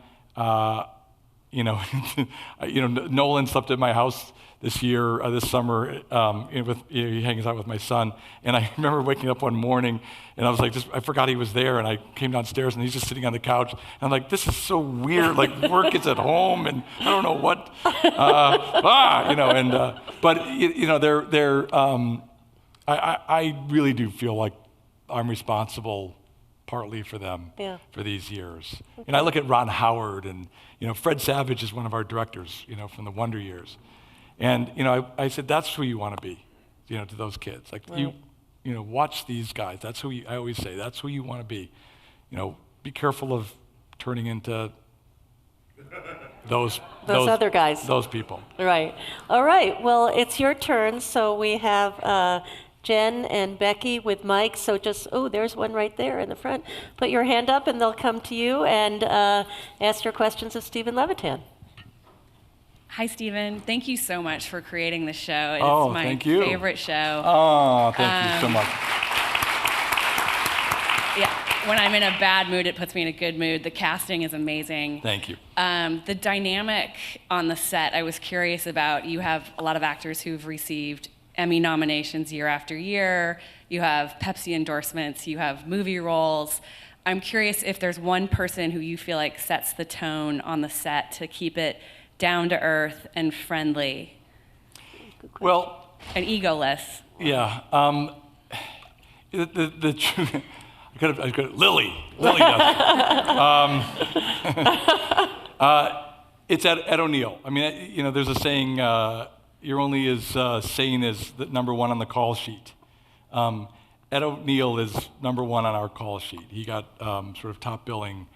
S2: Nolan slept at my house this summer. He hangs out with my son, and I remember waking up one morning, and I was like, I forgot he was there, and I came downstairs, and he's just sitting on the couch. And I'm like, this is so weird. Like work is at home, and I don't know what. I really do feel like I'm responsible partly for them for these years. Okay. And I look at Ron Howard and, Fred Savage is one of our directors, from the Wonder Years. And, I said, that's who you want to be, to those kids. Like right. Watch these guys. That's who I always say, that's who you want to be. Be careful of turning into those
S1: other guys.
S2: Those people.
S1: Right. All right. Well, it's your turn. So we have Jen and Becky with mics. So there's one right there in the front. Put your hand up and they'll come to you and ask your questions of Steven Levitan.
S11: Hi, Steven. Thank you so much for creating the show. It's my favorite show.
S2: Oh, thank you so much.
S11: Yeah, when I'm in a bad mood, it puts me in a good mood. The casting is amazing.
S2: Thank you.
S11: The dynamic on the set, I was curious about. You have a lot of actors who've received Emmy nominations year after year. You have Pepsi endorsements. You have movie roles. I'm curious if there's one person who you feel like sets the tone on the set to keep it down to earth and friendly.
S2: Well,
S11: and egoless.
S2: Yeah. The truth. I could have Lily. Lily does. It's Ed O'Neill. I mean, there's a saying, you're only as sane as the number one on the call sheet. Ed O'Neill is number one on our call sheet. He got sort of top billing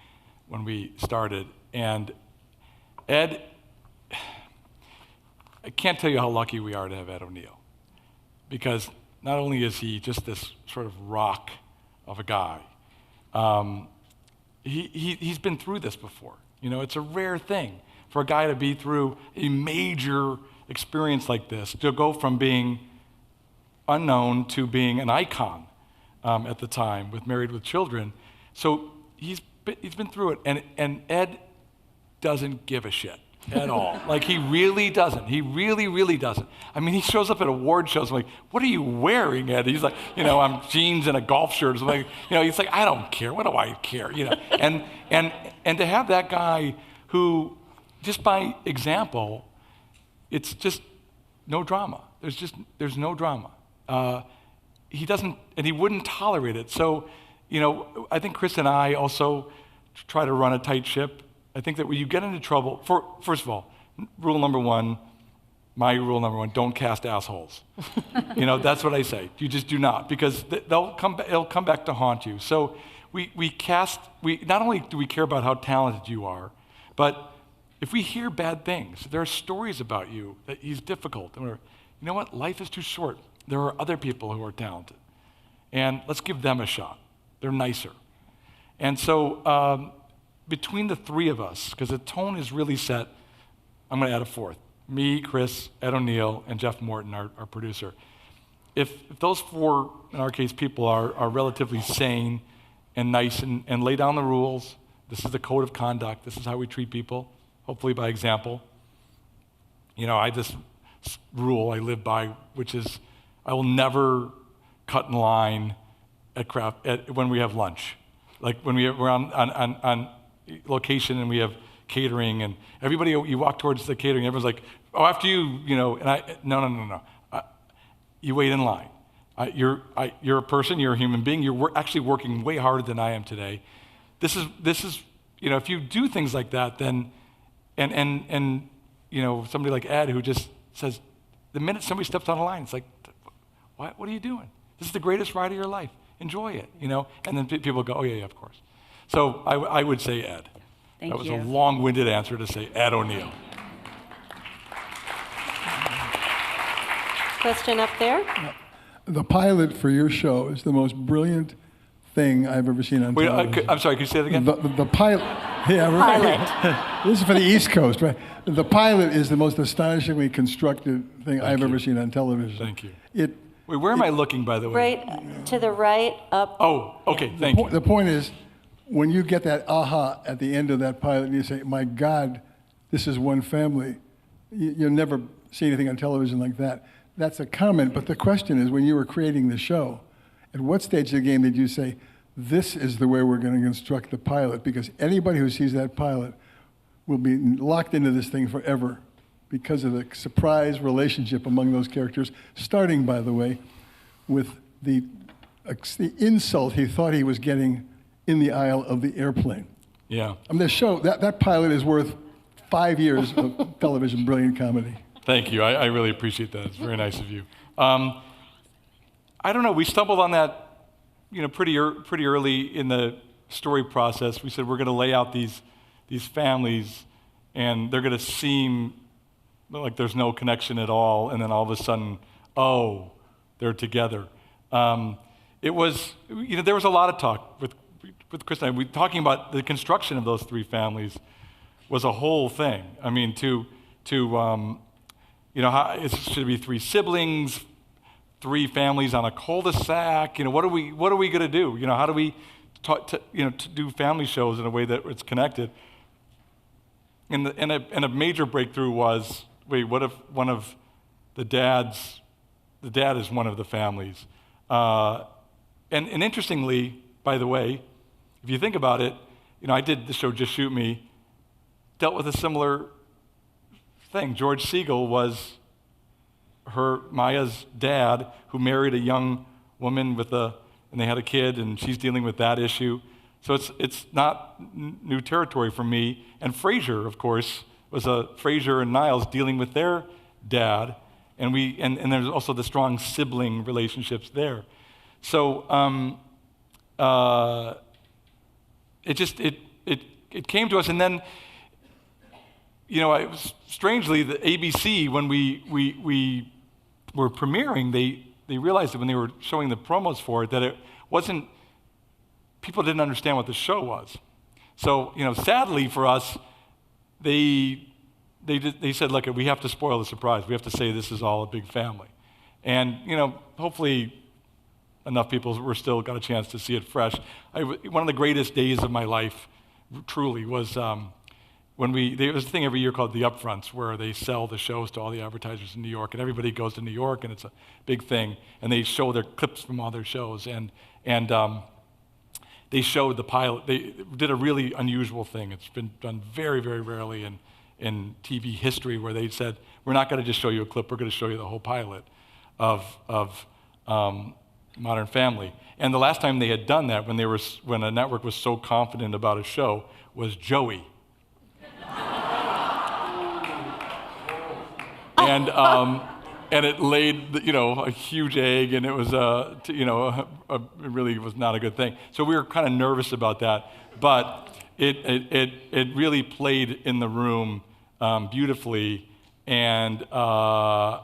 S2: when we started. And Ed, I can't tell you how lucky we are to have Ed O'Neill. Because not only is he just this sort of rock of a guy, he's been through this before. It's a rare thing for a guy to be through a major experience like this, to go from being unknown to being an icon at the time with Married with Children. So he's been through it, and Ed doesn't give a shit at all. Like, he really doesn't. He really, really doesn't. I mean, he shows up at award shows. I'm like, what are you wearing, Ed? He's like, I'm jeans and a golf shirt. Or something. He's like, I don't care. What do I care? And to have that guy who, just by example, it's just no drama. There's no drama. He doesn't, and he wouldn't tolerate it. So, I think Chris and I also try to run a tight ship. I think that when you get into trouble, first of all, rule number one, my rule number one, don't cast assholes. That's what I say. You just do not, because it'll come back to haunt you. So we not only do we care about how talented you are, but if we hear bad things, there are stories about you that he's difficult. And you know what? Life is too short. There are other people who are talented. And let's give them a shot. They're nicer. And so between the three of us, because the tone is really set, I'm going to add a fourth. Me, Chris, Ed O'Neill, and Jeff Morton, our producer. If those four, in our case, people are relatively sane and nice and lay down the rules, this is the code of conduct, this is how we treat people, hopefully by example. I this rule I live by, which is I will never cut in line when we have lunch. Like when we're on location and we have catering, and everybody, you walk towards the catering, everyone's like, oh, after you, and no. You wait in line. You're a person, you're a human being, you're actually working way harder than I am today. This is if you do things like that, then, and somebody like Ed who just says, the minute somebody steps on a line, it's like, what are you doing? This is the greatest ride of your life. Enjoy it, and then people go, oh yeah, of course. So I would say Ed.
S11: Thank
S2: you. That was
S11: you.
S2: a long-winded answer to say Ed O'Neill.
S1: Question up there.
S12: The pilot for your show is the most brilliant thing I've ever seen on television.
S2: I'm sorry, could you say that again?
S12: The pilot. Yeah, right.
S1: Pilot.
S12: This is for the East Coast, right? The pilot is the most astonishingly constructed thing I've ever seen on television.
S2: Thank you.
S12: Wait,
S2: where am I looking, by the way?
S1: Right to the right, up.
S2: Oh, okay, thank you.
S12: The point is, when you get that aha at the end of that pilot, and you say, my God, this is one family, you'll never see anything on television like that. That's a comment, but the question is, when you were creating the show, at what stage of the game did you say, this is the way we're going to construct the pilot? Because anybody who sees that pilot will be locked into this thing forever because of the surprise relationship among those characters, starting, by the way, with the insult he thought he was getting in the aisle of the airplane.
S2: Yeah.
S12: I mean, the show, that pilot is worth 5 years of television brilliant comedy.
S2: Thank you. I really appreciate that. It's very nice of you. I don't know. We stumbled on that, pretty early in the story process. We said we're going to lay out these families, and they're going to seem like there's no connection at all, and then all of a sudden, oh, they're together. It was, there was a lot of talk with Chris and I. Talking about the construction of those three families was a whole thing. I mean, how, should it be three siblings, three families on a cul-de-sac? What are we going to do? How do we to do family shows in a way that it's connected? And a major breakthrough was, wait, what if one of the dads the dad is one of the families. And interestingly, by the way, if you think about it, I did the show Just Shoot Me, dealt with a similar thing. George Siegel was Maya's dad, who married a young woman and they had a kid, and she's dealing with that issue. So it's not new territory for me. And Frasier, of course, was Frasier and Niles dealing with their dad, and there's also the strong sibling relationships there. So it came to us, and then strangely, the ABC, when we were premiering, they realized that when they were showing the promos for it, that it wasn't, people didn't understand what the show was. So, sadly for us, they said, look, we have to spoil the surprise. We have to say this is all a big family. And, hopefully enough people were still got a chance to see it fresh. One of the greatest days of my life, truly, was there's a thing every year called the Upfronts, where they sell the shows to all the advertisers in New York, and everybody goes to New York, and it's a big thing, and they show their clips from all their shows, and they showed the pilot. They did a really unusual thing. It's been done very, very rarely in TV history, where they said, we're not going to just show you a clip, we're going to show you the whole pilot of Modern Family. And the last time they had done that, when a network was so confident about a show, was Joey. And it laid, a huge egg, and it was, it really was not a good thing. So we were kind of nervous about that, but it really played in the room beautifully, and I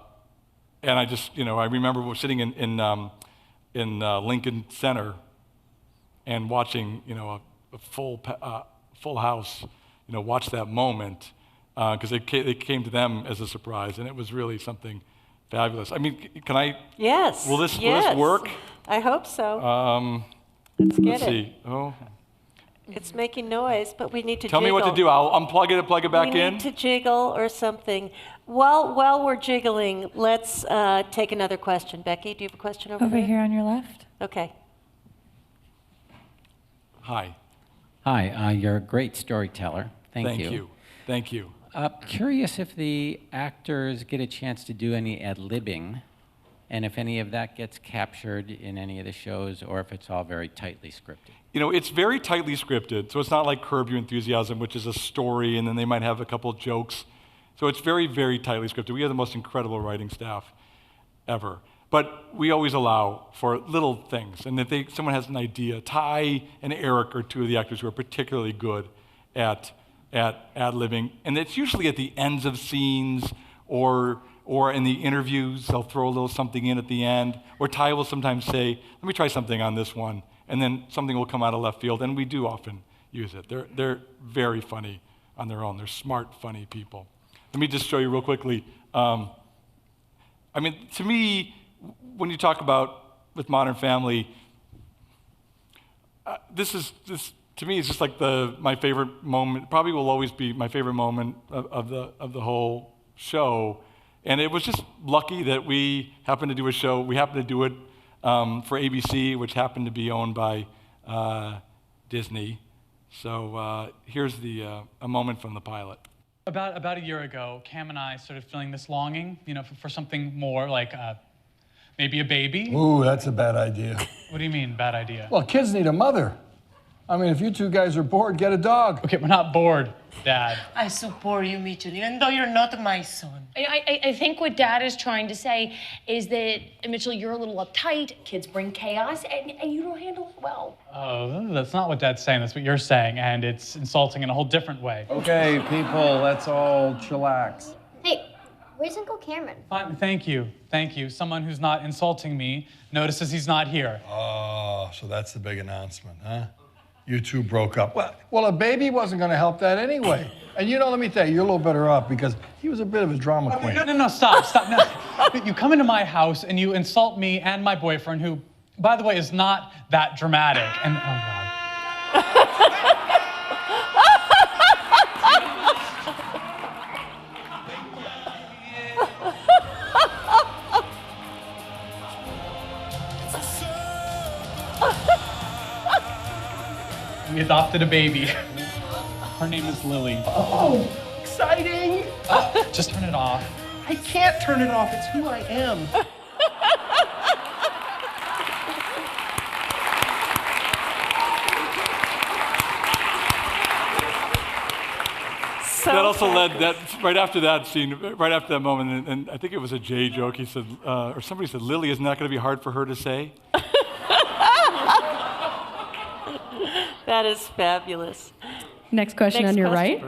S2: just, I remember we were sitting in Lincoln Center and watching, a full house, watch that moment. Because it came to them as a surprise, and it was really something fabulous. I mean, can I?
S1: Yes.
S2: Will this work?
S1: I hope so. Let's get it.
S2: See. Oh.
S1: It's making noise, but we need to
S2: Tell
S1: jiggle.
S2: me what to do. I'll unplug it and plug it back in.
S1: We need to jiggle or something. While we're jiggling, let's take another question. Becky, do you have a question over there?
S13: Over here on your left.
S1: Okay.
S2: Hi.
S14: Hi. You're a great storyteller. Thank you.
S2: Thank you.
S14: Curious if the actors get a chance to do any ad-libbing, and if any of that gets captured in any of the shows, or if it's all very tightly scripted.
S2: It's very tightly scripted, so it's not like Curb Your Enthusiasm, which is a story, and then they might have a couple of jokes. So it's very, very tightly scripted. We have the most incredible writing staff ever. But we always allow for little things, and if someone has an idea, Ty and Eric are two of the actors who are particularly good at ad-libbing, and it's usually at the ends of scenes or in the interviews. They'll throw a little something in at the end, or Ty will sometimes say, let me try something on this one, and then something will come out of left field, and we do often use it. They're very funny on their own. They're smart, funny people. Let me just show you real quickly. To me, when you talk about with Modern Family, to me, it's just like my favorite moment. Probably will always be my favorite moment of the whole show. And it was just lucky that we happened to do a show. We happened to do it for ABC, which happened to be owned by Disney. So here's a moment from the pilot.
S9: About a year ago, Cam and I started feeling this longing, for something more, like maybe a baby.
S15: Ooh, that's a bad idea.
S9: What do you mean, bad idea?
S15: Well, kids need a mother. I mean, if you two guys are bored, get a dog.
S9: Okay, we're not bored, Dad.
S10: I support you, Mitchell, even though you're not my son.
S16: I think what Dad is trying to say is that, Mitchell, you're a little uptight, kids bring chaos, and you don't handle it well.
S9: Oh, that's not what Dad's saying, that's what you're saying, and it's insulting in a whole different way.
S5: Okay, people, let's all chillax.
S4: Hey, where's Uncle Cameron?
S9: Fine, thank you. Someone who's not insulting me notices he's not here.
S15: Oh, so that's the big announcement, huh? You two broke up. Well, a baby wasn't going to help that anyway. And let me tell you, you're a little better off because he was a bit of a drama queen.
S9: No, stop. No. You come into my house and you insult me and my boyfriend, who, by the way, is not that dramatic. And, oh, God. adopted a baby. Her name is Lily.
S5: Oh, exciting!
S9: Just turn it off.
S5: I can't turn it off. It's who I am.
S2: That also led, that right after that scene, right after that moment, and I think it was a Jay joke, he said, or somebody said, Lily, isn't that going to be hard for her to say?
S1: That is fabulous.
S13: Next question on your right.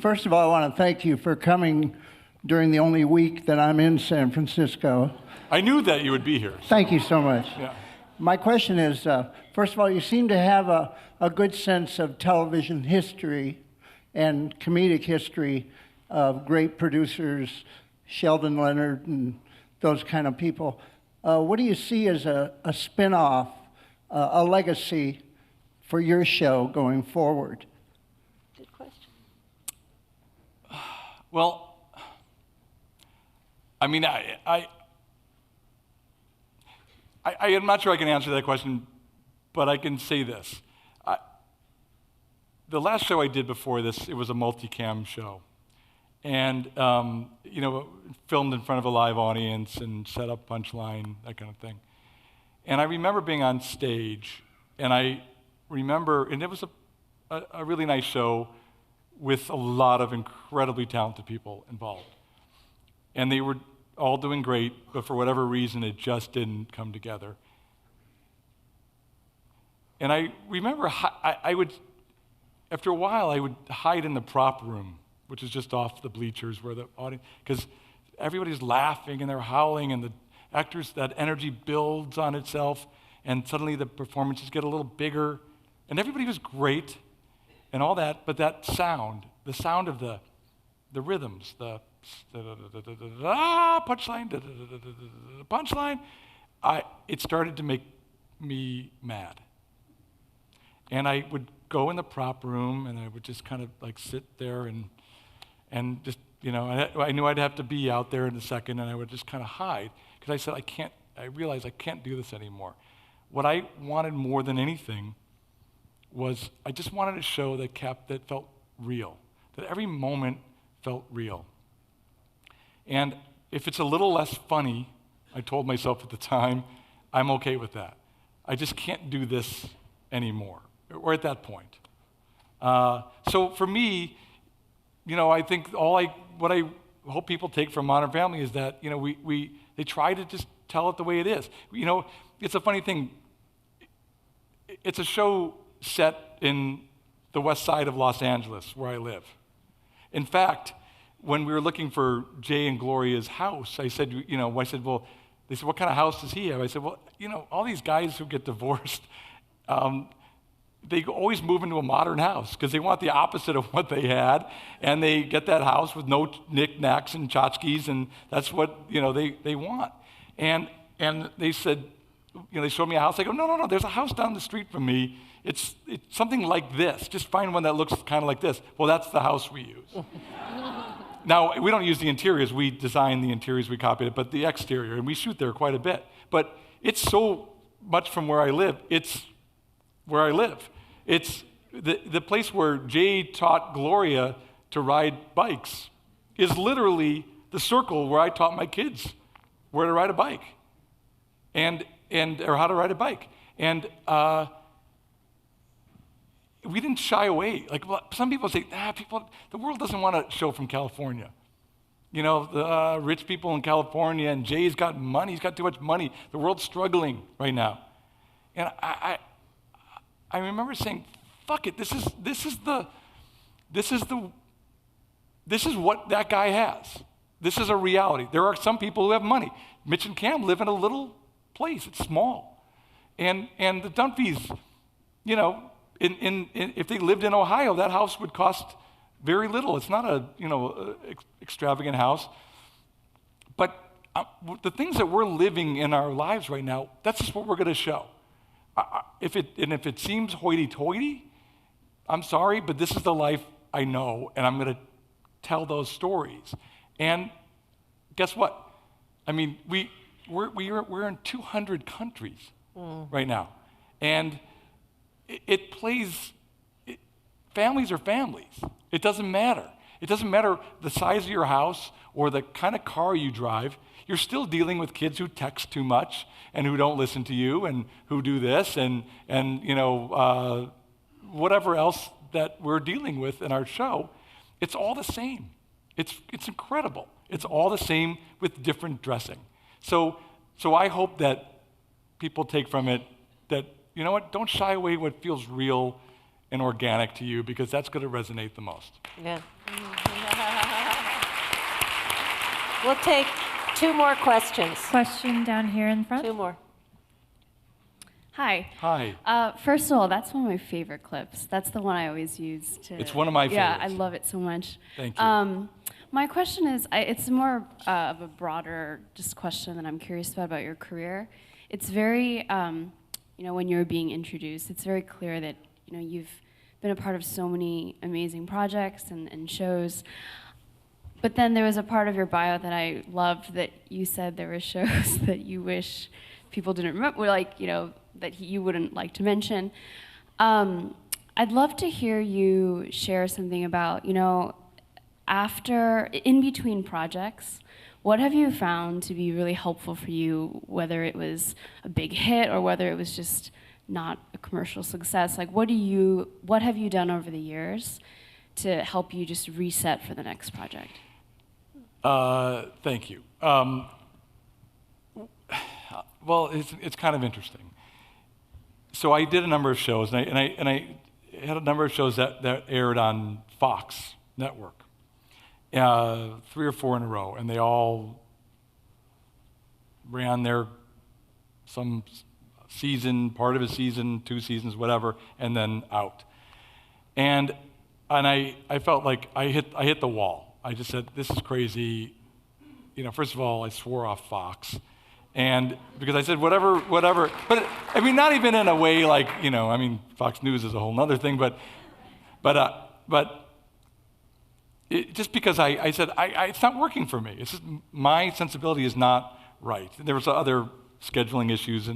S17: First of all, I want to thank you for coming during the only week that I'm in San Francisco.
S2: I knew that you would be here.
S17: Thank you so much.
S2: Yeah.
S17: My question is, first of all, you seem to have a good sense of television history and comedic history of great producers, Sheldon Leonard and those kind of people. What do you see as a spin-off, a legacy for your show going forward?
S1: Good question.
S2: Well, I mean, I'm not sure I can answer that question, but I can say this. The last show I did before this, it was a multicam show. And, you know, filmed in front of a live audience and set up punchline, that kind of thing. And I remember being on stage, and I remember, and it was a really nice show with a lot of incredibly talented people involved. And they were all doing great, but for whatever reason, it just didn't come together. And I remember I would, after a while, I would hide in the prop room, which is just off the bleachers where the audience, because everybody's laughing and they're howling, and the actors, that energy builds on itself, and suddenly the performances get a little bigger, and everybody was great and all that, but that sound, the sound of the rhythms, the punchline, it started to make me mad. And I would go in the prop room, and I would just kind of like sit there and just, you know, I knew I'd have to be out there in a second, and I would just kind of hide, because I said, I realized I can't do this anymore. What I wanted more than anything was, I just wanted a show that felt real, that every moment felt real. And if it's a little less funny, I told myself at the time, I'm okay with that. I just can't do this anymore. We're at that point. So for me, you know, I think what I hope people take from Modern Family is that, you know, they try to just tell it the way it is. You know, it's a funny thing. It's a show set in the west side of Los Angeles, where I live. In fact, when we were looking for Jay and Gloria's house, I said, well, they said, what kind of house does he have? I said, well, you know, all these guys who get divorced, they always move into a modern house because they want the opposite of what they had, and they get that house with no knickknacks and tchotchkes, and that's what, you know, they want. And they said, you know, they showed me a house. I go, no, there's a house down the street from me. It's something like this. Just find one that looks kind of like this. Well, that's the house we use. Now, we don't use the interiors. We design the interiors, we copied it, but the exterior, and we shoot there quite a bit. But it's so much from where I live. It's where I live. It's the place where Jay taught Gloria to ride bikes is literally the circle where I taught my kids where to ride a bike or how to ride a bike. And we didn't shy away. Like some people say, the world doesn't want a show from California. You know, the rich people in California, and Jay's got money. He's got too much money. The world's struggling right now. And I remember saying, "Fuck it. This is what that guy has. This is a reality. There are some people who have money. Mitch and Cam live in a little place. It's small, and the Dunphys, you know." If they lived in Ohio, that house would cost very little. It's not a extravagant house. But the things that we're living in our lives right now, that's just what we're going to show. If it seems hoity-toity, I'm sorry, but this is the life I know, and I'm going to tell those stories. And guess what? I mean, we're in 200 countries right now, and it plays, families are families. It doesn't matter. It doesn't matter the size of your house or the kind of car you drive. You're still dealing with kids who text too much and who don't listen to you and who do this and whatever else that we're dealing with in our show. It's all the same. It's incredible. It's all the same with different dressing. So I hope that people take from it that, you know what, don't shy away what feels real and organic to you, because that's going to resonate the most.
S1: Yeah. We'll take 2 more questions.
S13: Question down here in front.
S1: 2 more.
S18: Hi.
S2: Hi.
S18: First of all, that's one of my favorite clips. That's the one I always use to.
S2: It's one of my
S18: Yeah,
S2: favorites.
S18: I love it so much.
S2: Thank you.
S18: My question is, it's more of a broader just question that I'm curious about your career. It's very, when you're being introduced, it's very clear that you've been a part of so many amazing projects and shows. But then there was a part of your bio that I loved, that you said there were shows that you wish people didn't remember, that you wouldn't like to mention. I'd love to hear you share something about, in between projects, what have you found to be really helpful for you, whether it was a big hit or whether it was just not a commercial success? Like, what have you done over the years to help you just reset for the next project?
S2: Thank you. Well, it's kind of interesting. So I did a number of shows, and I had a number of shows that aired on Fox Network, 3 or 4 in a row, and they all ran some season, part of a season, 2 seasons, whatever, and then out. And I felt like I hit the wall. I just said, this is crazy. First of all, I swore off Fox. And because I said, whatever, but not even in a way like, Fox News is a whole other thing, but just because I said, it's not working for me. It's just, my sensibility is not right. There was other scheduling issues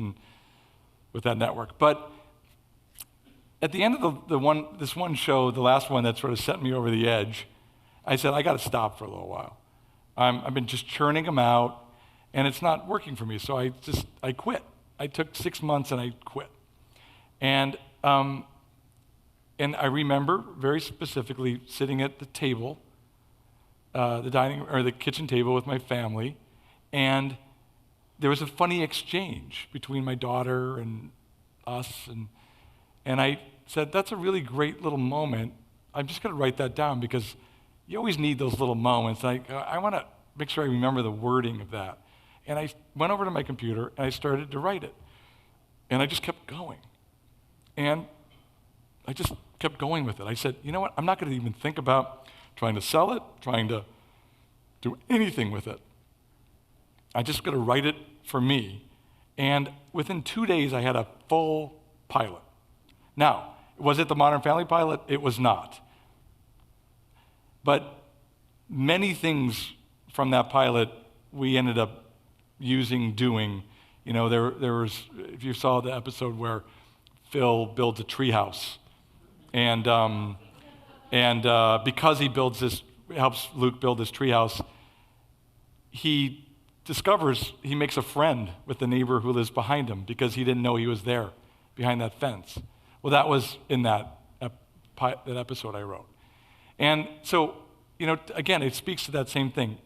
S2: with that network. But at the end of this one show, the last one that sort of set me over the edge, I said, I got to stop for a little while. I've been just churning them out, and it's not working for me. So I quit. I took 6 months and I quit. And I remember very specifically sitting at the table, the kitchen table with my family, and there was a funny exchange between my daughter and us, and I said, that's a really great little moment. I'm just going to write that down, because you always need those little moments. I want to make sure I remember the wording of that. And I went over to my computer and I started to write it. And I just kept going. And I just kept going with it. I said, you know what? I'm not going to even think about trying to sell it, trying to do anything with it. I'm just going to write it for me. And within 2 days, I had a full pilot. Now, was it the Modern Family pilot? It was not. But many things from that pilot we ended up doing. There was, if you saw the episode where Phil builds a treehouse, and because he helps Luke build this treehouse, he makes a friend with the neighbor who lives behind him, because he didn't know he was there behind that fence. Well, that was in that episode I wrote. And so, again, it speaks to that same thing.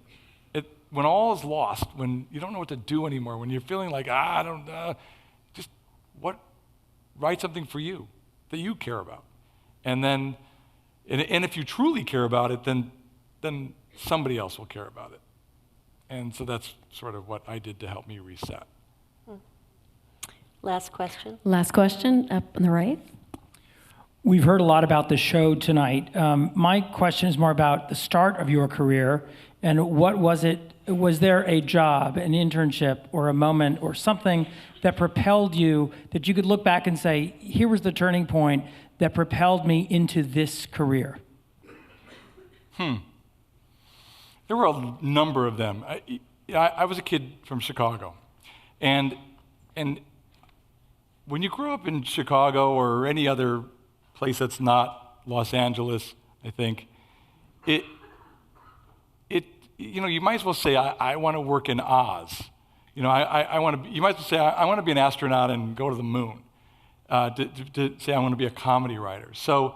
S2: When all is lost, when you don't know what to do anymore, when you're feeling like, write something for you that you care about. And then, and if you truly care about it, then somebody else will care about it. And so that's sort of what I did to help me reset.
S1: Last question.
S13: Last question, up on the right.
S19: We've heard a lot about the show tonight. My question is more about the start of your career, and what was it? Was there a job, an internship, or a moment, or something that propelled you, that you could look back and say, here was the turning point that propelled me into this career?
S2: There were a number of them. I was a kid from Chicago, and when you grow up in Chicago or any other place that's not Los Angeles, I think, you might as well say, I want to work in Oz. You might as well say, I want to be an astronaut and go to the moon. To say I want to be a comedy writer. So,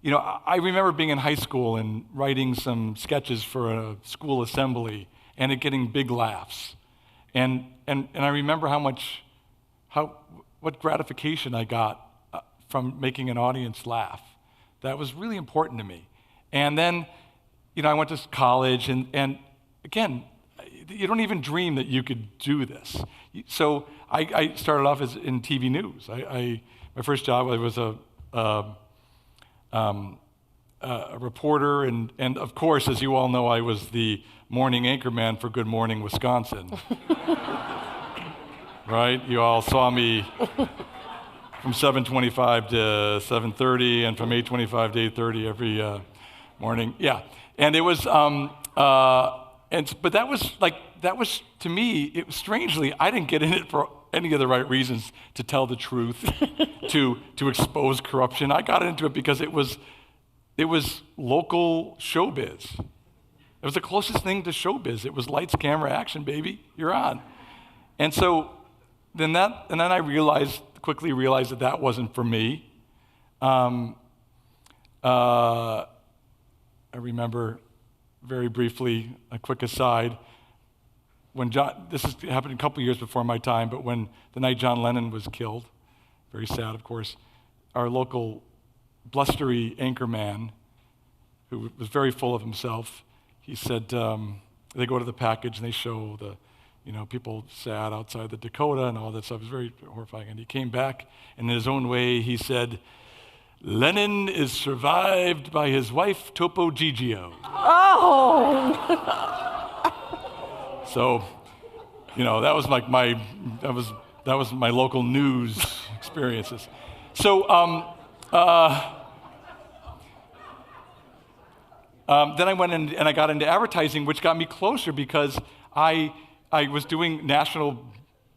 S2: I remember being in high school and writing some sketches for a school assembly and it getting big laughs. And I remember what gratification I got from making an audience laugh. That was really important to me. And then, I went to college and again, you don't even dream that you could do this. So I started off in TV news. My first job, I was a reporter, and of course, as you all know, I was the morning anchorman for Good Morning Wisconsin. Right? You all saw me from 7:25 to 7:30, and from 8:25 to 8:30 every morning. Yeah, and it was. But that was to me, it was strangely, I didn't get in it for any of the right reasons, to tell the truth, to expose corruption. I got into it because it was local showbiz. It was the closest thing to showbiz. It was lights, camera, action, baby, you're on. And so then I quickly realized that wasn't for me. I remember very briefly, a quick aside, this happened a couple years before my time, but when the night John Lennon was killed, very sad, of course, our local blustery anchorman, who was very full of himself, he said, they go to the package and they show the, people sad outside the Dakota and all that stuff. It was very horrifying. And he came back, and in his own way, he said, "Lennon is survived by his wife, Topo Gigio."
S1: Oh!
S2: So, that was like that was my local news experiences. So, then I went in and I got into advertising, which got me closer because I was doing national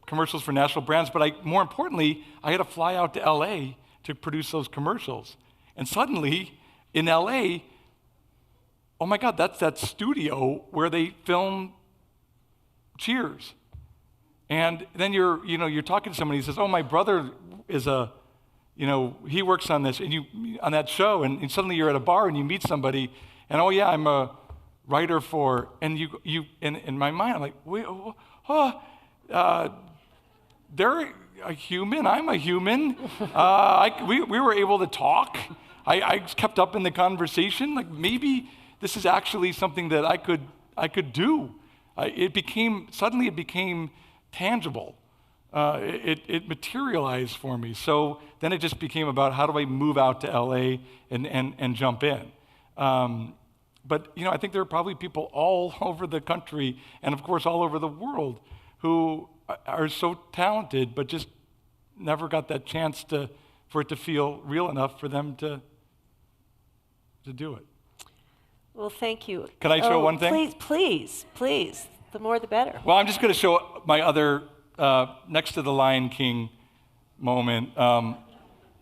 S2: commercials for national brands, but more importantly, I had to fly out to LA to produce those commercials. And suddenly, in LA, oh my God, that's that studio where they film Cheers. And then you're talking to somebody who says, "Oh, my brother is he works on this," and on that show, and suddenly you're at a bar and you meet somebody, and "Oh yeah, I'm a writer for," and in my mind, I'm like, "Wait, they're a human, I'm a human." We were able to talk. I kept up in the conversation. Like, maybe this is actually something that I could do. It became tangible. It materialized for me. So then it just became about, how do I move out to LA and jump in? But I think there are probably people all over the country, and of course all over the world, who are so talented, but just never got that chance for it to feel real enough for them to do it.
S1: Well, thank you.
S2: Can I show one thing?
S1: Please. The more the better.
S2: Well, I'm just going to show my other, next to the Lion King moment,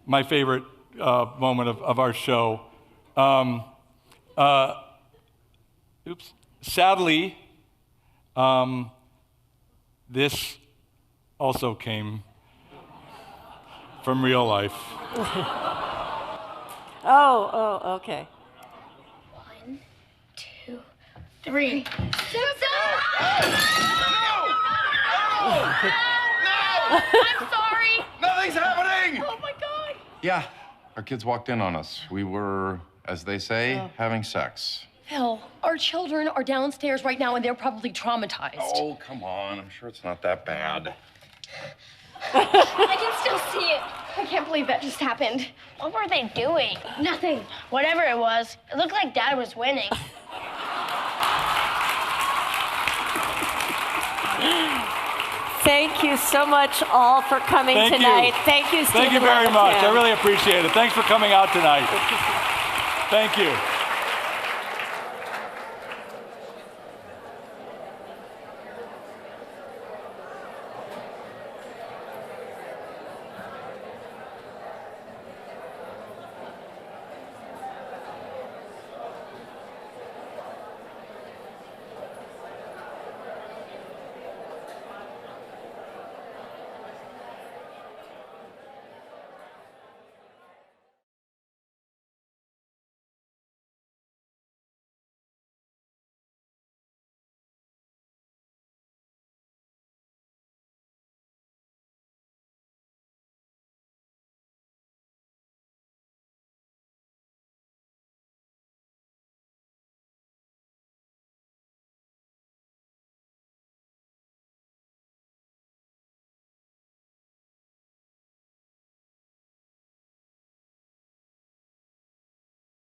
S2: my favorite moment of our show. Sadly, this also came from real life.
S1: Oh, okay.
S4: 1, 2, 3.
S7: No!
S4: I'm sorry.
S7: Nothing's happening!
S4: Oh my God.
S7: Yeah, our kids walked in on us. We were, as they say, having sex.
S16: Phil, our children are downstairs right now and they're probably traumatized.
S7: Oh, come on. I'm sure it's not that bad.
S4: I can still see it. I can't believe that just happened.
S20: What were they doing?
S4: Nothing.
S20: Whatever it was, it looked like Dad was winning.
S1: Thank you so much all for coming tonight. Thank you, Steven
S2: Thank you very much.
S1: Levitan.
S2: I really appreciate it. Thanks for coming out tonight. Thank you.